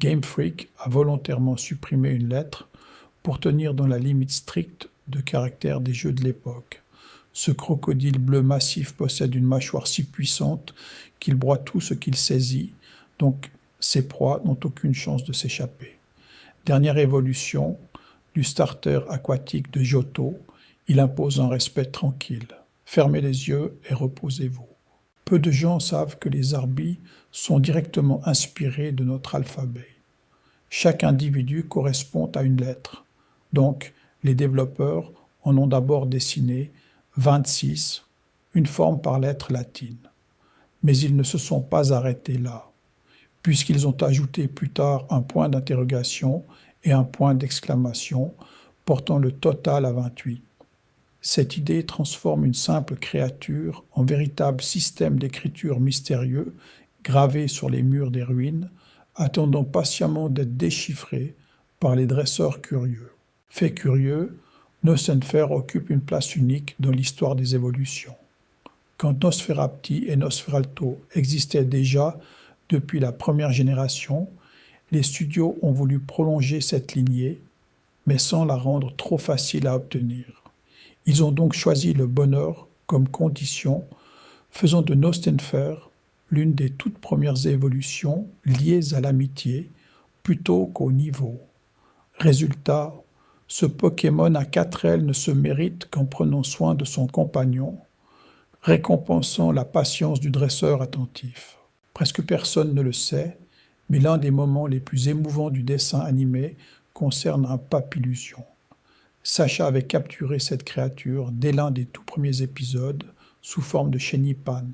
Speaker 1: Game Freak a volontairement supprimé une lettre pour tenir dans la limite stricte de caractère des jeux de l'époque. Ce crocodile bleu massif possède une mâchoire si puissante qu'il broie tout ce qu'il saisit, donc ses proies n'ont aucune chance de s'échapper. Dernière évolution du starter aquatique de Johto, il impose un respect tranquille. Fermez les yeux et reposez-vous. Peu de gens savent que les Arbis sont directement inspirés de notre alphabet. Chaque individu correspond à une lettre. Donc, les développeurs en ont d'abord dessiné 26, une forme par lettre latine. Mais ils ne se sont pas arrêtés là, puisqu'ils ont ajouté plus tard un point d'interrogation et un point d'exclamation, portant le total à 28. Cette idée transforme une simple créature en véritable système d'écriture mystérieux gravé sur les murs des ruines, attendant patiemment d'être déchiffré par les dresseurs curieux. Fait curieux, Nosferatu occupe une place unique dans l'histoire des évolutions. Quand Nosferapti et Nosferalto existaient déjà depuis la première génération, les studios ont voulu prolonger cette lignée, mais sans la rendre trop facile à obtenir. Ils ont donc choisi le bonheur comme condition, faisant de Nosferatu l'une des toutes premières évolutions liées à l'amitié plutôt qu'au niveau. Résultat, ce Pokémon à 4 ailes ne se mérite qu'en prenant soin de son compagnon, récompensant la patience du dresseur attentif. Presque personne ne le sait, mais l'un des moments les plus émouvants du dessin animé concerne un Papillusion. Sacha avait capturé cette créature dès l'un des tout premiers épisodes sous forme de Shenipan,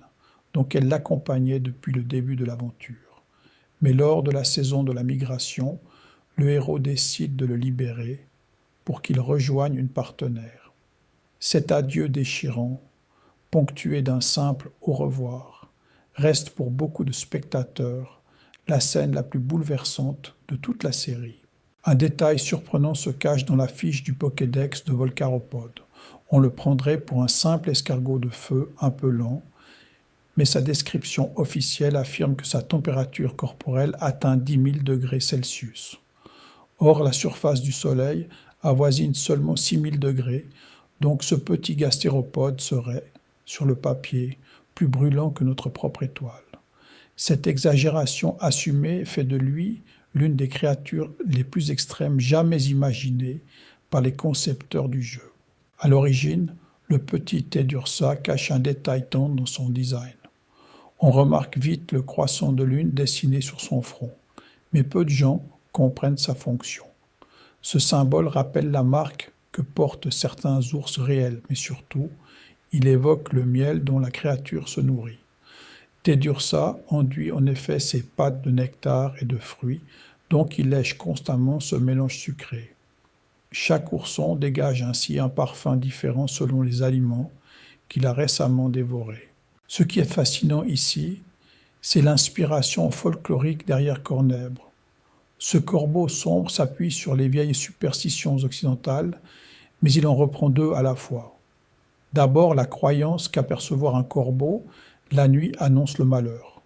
Speaker 1: donc elle l'accompagnait depuis le début de l'aventure. Mais lors de la saison de la migration, le héros décide de le libérer pour qu'il rejoigne une partenaire. Cet adieu déchirant, ponctué d'un simple « au revoir », reste pour beaucoup de spectateurs la scène la plus bouleversante de toute la série. Un détail surprenant se cache dans la fiche du Pokédex de Volcaropod. On le prendrait pour un simple escargot de feu un peu lent, mais sa description officielle affirme que sa température corporelle atteint 10 000 degrés Celsius. Or, la surface du Soleil avoisine seulement 6 000 degrés, donc ce petit gastéropode serait, sur le papier, plus brûlant que notre propre étoile. Cette exagération assumée fait de lui l'une des créatures les plus extrêmes jamais imaginées par les concepteurs du jeu. À l'origine, le petit Tedursa cache un détail tendre dans son design. On remarque vite le croissant de lune dessiné sur son front, mais peu de gens comprennent sa fonction. Ce symbole rappelle la marque que portent certains ours réels, mais surtout, il évoque le miel dont la créature se nourrit. Tedursa enduit en effet ses pattes de nectar et de fruits, donc il lèche constamment ce mélange sucré. Chaque ourson dégage ainsi un parfum différent selon les aliments qu'il a récemment dévorés. Ce qui est fascinant ici, c'est l'inspiration folklorique derrière Cornèbre. Ce corbeau sombre s'appuie sur les vieilles superstitions occidentales, mais il en reprend deux à la fois. D'abord, la croyance qu'apercevoir un corbeau la nuit annonce le malheur.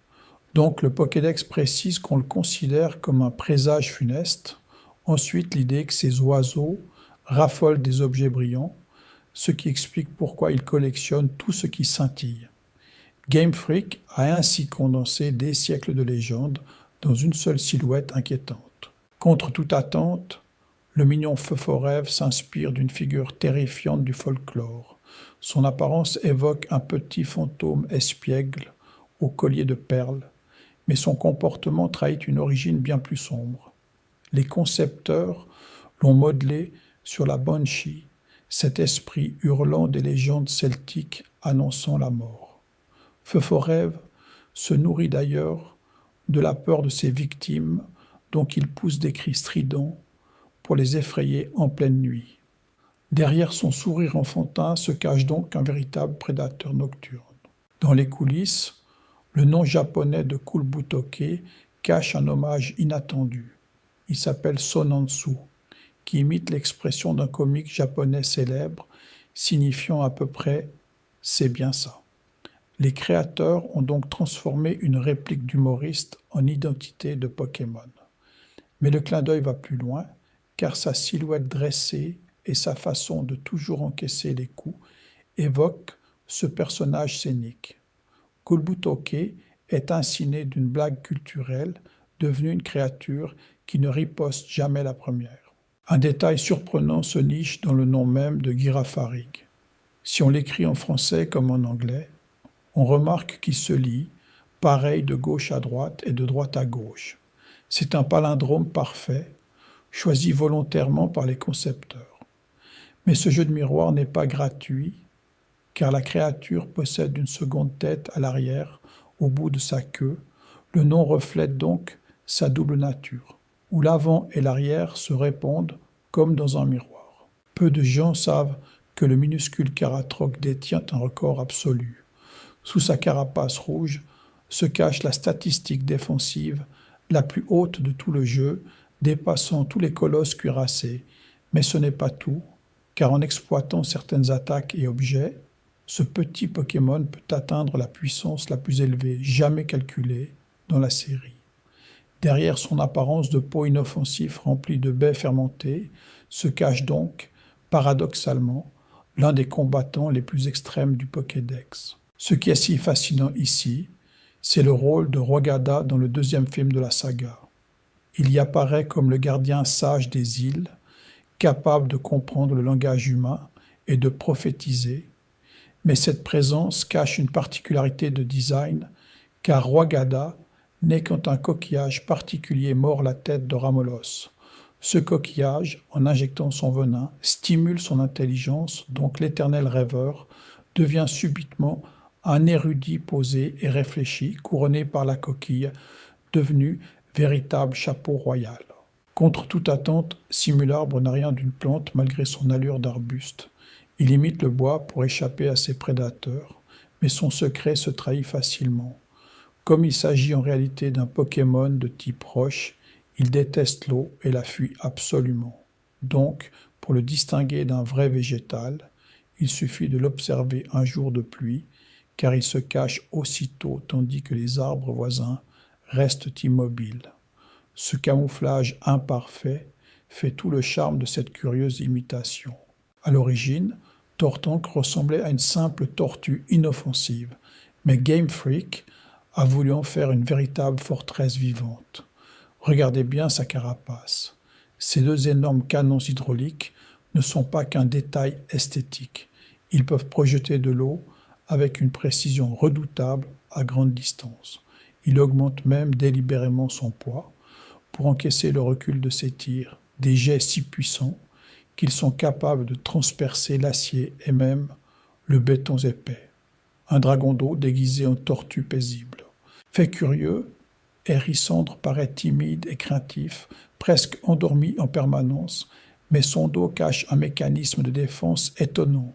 Speaker 1: Donc le Pokédex précise qu'on le considère comme un présage funeste. Ensuite, l'idée que ces oiseaux raffolent des objets brillants, ce qui explique pourquoi ils collectionnent tout ce qui scintille. Game Freak a ainsi condensé des siècles de légendes dans une seule silhouette inquiétante. Contre toute attente, le mignon Feu-Forêve s'inspire d'une figure terrifiante du folklore. Son apparence évoque un petit fantôme espiègle au collier de perles, mais son comportement trahit une origine bien plus sombre. Les concepteurs l'ont modelé sur la Banshee, cet esprit hurlant des légendes celtiques annonçant la mort. Feu-Forêve se nourrit d'ailleurs de la peur de ses victimes, donc il pousse des cris stridents pour les effrayer en pleine nuit. Derrière son sourire enfantin se cache donc un véritable prédateur nocturne. Dans les coulisses, le nom japonais de Kulbutoke cache un hommage inattendu. Il s'appelle Sonansu, qui imite l'expression d'un comique japonais célèbre, signifiant à peu près « c'est bien ça ». Les créateurs ont donc transformé une réplique d'humoriste en identité de Pokémon. Mais le clin d'œil va plus loin, car sa silhouette dressée et sa façon de toujours encaisser les coups évoquent ce personnage scénique. Kulbutoke est ainsi né d'une blague culturelle, devenue une créature qui ne riposte jamais la première. Un détail surprenant se niche dans le nom même de Girafarig. Si on l'écrit en français comme en anglais, on remarque qu'il se lit, pareil de gauche à droite et de droite à gauche. C'est un palindrome parfait, choisi volontairement par les concepteurs. Mais ce jeu de miroir n'est pas gratuit, car la créature possède une seconde tête à l'arrière, au bout de sa queue. Le nom reflète donc sa double nature, où l'avant et l'arrière se répondent comme dans un miroir. Peu de gens savent que le minuscule Karatroc détient un record absolu. Sous sa carapace rouge se cache la statistique défensive la plus haute de tout le jeu, dépassant tous les colosses cuirassés. Mais ce n'est pas tout, car en exploitant certaines attaques et objets, ce petit Pokémon peut atteindre la puissance la plus élevée jamais calculée dans la série. Derrière son apparence de peau inoffensif remplie de baies fermentées se cache donc, paradoxalement, l'un des combattants les plus extrêmes du Pokédex. Ce qui est si fascinant ici, c'est le rôle de Rwagada dans le deuxième film de la saga. Il y apparaît comme le gardien sage des îles, capable de comprendre le langage humain et de prophétiser, mais cette présence cache une particularité de design, car Rwagada n'est quand un coquillage particulier mord la tête de Ramolos. Ce coquillage, en injectant son venin, stimule son intelligence, donc l'éternel rêveur devient subitement un érudit posé et réfléchi, couronné par la coquille, devenu véritable chapeau royal. Contre toute attente, Simularbre n'a rien d'une plante malgré son allure d'arbuste. Il imite le bois pour échapper à ses prédateurs, mais son secret se trahit facilement. Comme il s'agit en réalité d'un Pokémon de type roche, il déteste l'eau et la fuit absolument. Donc, pour le distinguer d'un vrai végétal, il suffit de l'observer un jour de pluie, car il se cache aussitôt tandis que les arbres voisins restent immobiles. Ce camouflage imparfait fait tout le charme de cette curieuse imitation. À l'origine, Tortank ressemblait à une simple tortue inoffensive, mais Game Freak a voulu en faire une véritable forteresse vivante. Regardez bien sa carapace. Ces deux énormes canons hydrauliques ne sont pas qu'un détail esthétique. Ils peuvent projeter de l'eau avec une précision redoutable à grande distance. Il augmente même délibérément son poids pour encaisser le recul de ses tirs, des jets si puissants qu'ils sont capables de transpercer l'acier et même le béton épais. Un dragon d'eau déguisé en tortue paisible. Fait curieux, Hérissandre paraît timide et craintif, presque endormi en permanence, mais son dos cache un mécanisme de défense étonnant.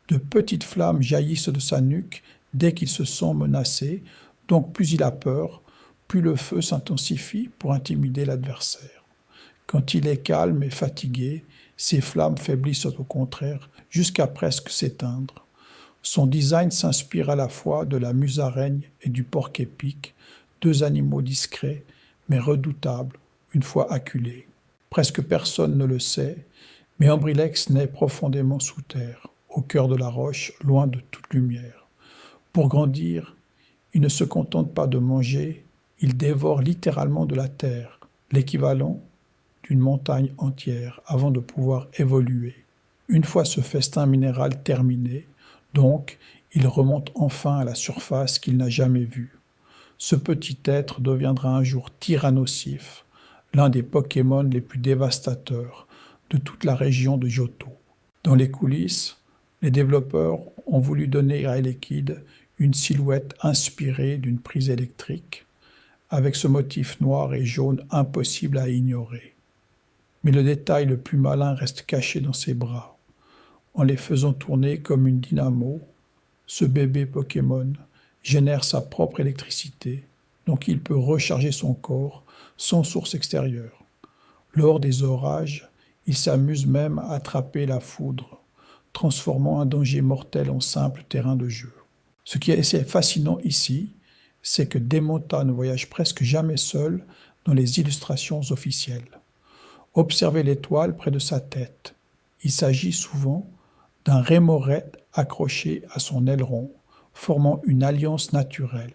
Speaker 1: De petites flammes jaillissent de sa nuque dès qu'il se sent menacé, donc plus il a peur, plus le feu s'intensifie pour intimider l'adversaire. Quand il est calme et fatigué, ces flammes faiblissent au contraire, jusqu'à presque s'éteindre. Son design s'inspire à la fois de la musaraigne et du porc-épic, 2 animaux discrets, mais redoutables, une fois acculés. Presque personne ne le sait, mais Ambrilex naît profondément sous terre, au cœur de la roche, loin de toute lumière. Pour grandir, il ne se contente pas de manger, il dévore littéralement de la terre, l'équivalent d'une montagne entière, avant de pouvoir évoluer. Une fois ce festin minéral terminé, donc, il remonte enfin à la surface qu'il n'a jamais vue. Ce petit être deviendra un jour Tyrannosif, l'un des Pokémon les plus dévastateurs de toute la région de Johto. Dans les coulisses, les développeurs ont voulu donner à Elekid une silhouette inspirée d'une prise électrique, avec ce motif noir et jaune impossible à ignorer. Mais le détail le plus malin reste caché dans ses bras. En les faisant tourner comme une dynamo, ce bébé Pokémon génère sa propre électricité, donc il peut recharger son corps sans source extérieure. Lors des orages, il s'amuse même à attraper la foudre, transformant un danger mortel en simple terrain de jeu. Ce qui est assez fascinant ici, c'est que Demota ne voyage presque jamais seul dans les illustrations officielles. Observez l'étoile près de sa tête. Il s'agit souvent d'un rémorette accroché à son aileron, formant une alliance naturelle.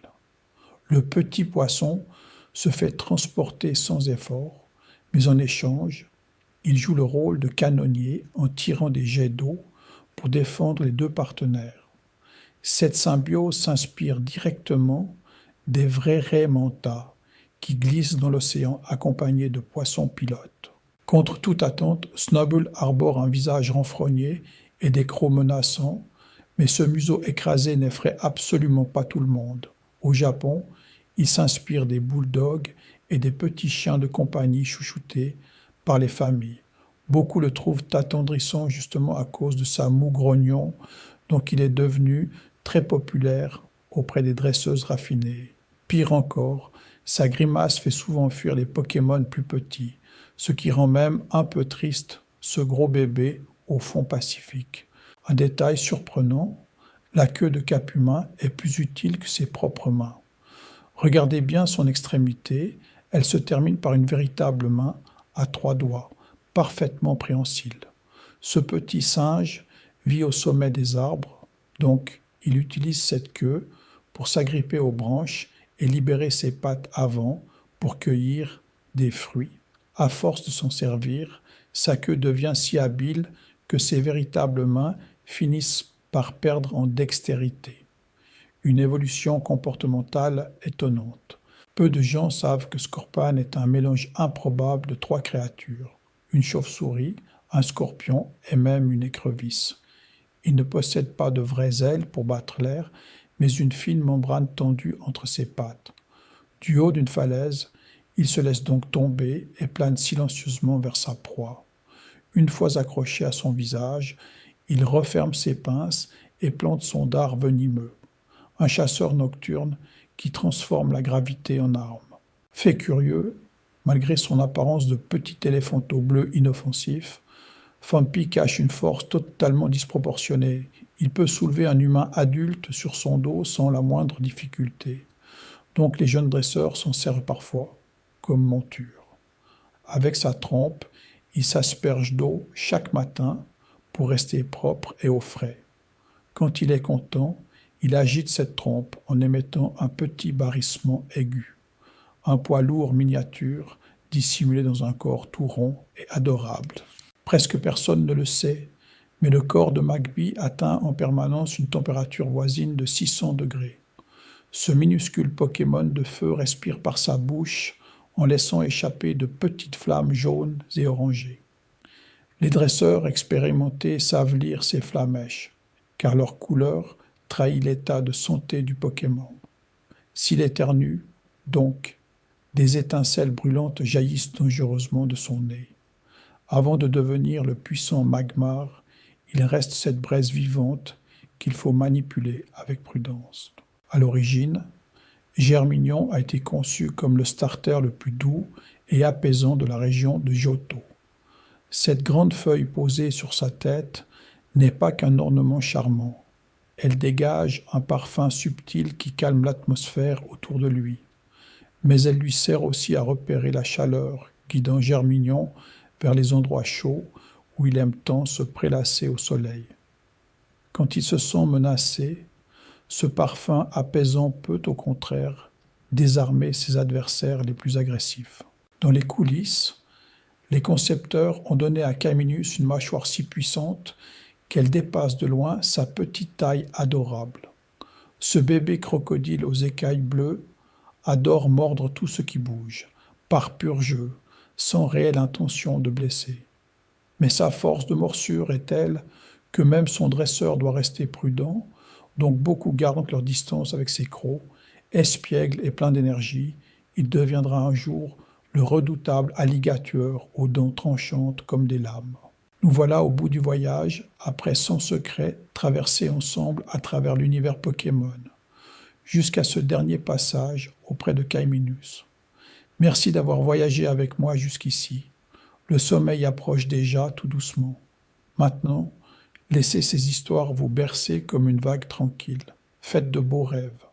Speaker 1: Le petit poisson se fait transporter sans effort, mais en échange, il joue le rôle de canonnier en tirant des jets d'eau pour défendre les 2 partenaires. Cette symbiose s'inspire directement des vrais raies manta qui glissent dans l'océan accompagnés de poissons pilotes. Contre toute attente, Snubbull arbore un visage renfrogné et des crocs menaçants, mais ce museau écrasé n'effraie absolument pas tout le monde. Au Japon, il s'inspire des bulldogs et des petits chiens de compagnie chouchoutés par les familles. Beaucoup le trouvent attendrissant justement à cause de sa moue grognon, donc il est devenu très populaire auprès des dresseuses raffinées. Pire encore, sa grimace fait souvent fuir les Pokémon plus petits, ce qui rend même un peu triste ce gros bébé au fond pacifique. Un détail surprenant, la queue de Caphumain est plus utile que ses propres mains. Regardez bien son extrémité, elle se termine par une véritable main à 3 doigts, parfaitement préhensile. Ce petit singe vit au sommet des arbres, donc il utilise cette queue pour s'agripper aux branches et libérer ses pattes avant pour cueillir des fruits. À force de s'en servir, sa queue devient si habile que ses véritables mains finissent par perdre en dextérité. Une évolution comportementale étonnante. Peu de gens savent que Scorpan est un mélange improbable de 3 créatures, une chauve-souris, un scorpion et même une écrevisse. Il ne possède pas de vraies ailes pour battre l'air, mais une fine membrane tendue entre ses pattes. Du haut d'une falaise, il se laisse donc tomber et plane silencieusement vers sa proie. Une fois accroché à son visage, il referme ses pinces et plante son dard venimeux. Un chasseur nocturne qui transforme la gravité en arme. Fait curieux, malgré son apparence de petit éléphanteau bleu inoffensif, Phampi cache une force totalement disproportionnée. Il peut soulever un humain adulte sur son dos sans la moindre difficulté. Donc les jeunes dresseurs s'en servent parfois comme monture. Avec sa trempe, il s'asperge d'eau chaque matin pour rester propre et au frais. Quand il est content, il agite cette trempe en émettant un petit barrissement aigu. Un poids lourd miniature dissimulé dans un corps tout rond et adorable. Presque personne ne le sait, mais le corps de Magby atteint en permanence une température voisine de 600 degrés. Ce minuscule Pokémon de feu respire par sa bouche en laissant échapper de petites flammes jaunes et orangées. Les dresseurs expérimentés savent lire ces flamèches, car leur couleur trahit l'état de santé du Pokémon. S'il éternue, donc, des étincelles brûlantes jaillissent dangereusement de son nez. Avant de devenir le puissant Magmar, il reste cette braise vivante qu'il faut manipuler avec prudence. À l'origine, Germignon a été conçu comme le starter le plus doux et apaisant de la région de Johto. Cette grande feuille posée sur sa tête n'est pas qu'un ornement charmant. Elle dégage un parfum subtil qui calme l'atmosphère autour de lui. mais elle lui sert aussi à repérer la chaleur, guidant Germignon vers les endroits chauds où il aime tant se prélasser au soleil. Quand il se sent menacé, ce parfum apaisant peut au contraire désarmer ses adversaires les plus agressifs. Dans les coulisses, les concepteurs ont donné à Caminus une mâchoire si puissante qu'elle dépasse de loin sa petite taille adorable. Ce bébé crocodile aux écailles bleues adore mordre tout ce qui bouge, par pur jeu, sans réelle intention de blesser. Mais sa force de morsure est telle que même son dresseur doit rester prudent, donc beaucoup gardent leur distance avec ces crocs. Espiègle et plein d'énergie, il deviendra un jour le redoutable alligator aux dents tranchantes comme des lames. Nous voilà au bout du voyage, après 100 secrets traversés ensemble à travers l'univers Pokémon, jusqu'à ce dernier passage auprès de Caminus. Merci d'avoir voyagé avec moi jusqu'ici. Le sommeil approche déjà tout doucement. Maintenant, laissez ces histoires vous bercer comme une vague tranquille. Faites de beaux rêves.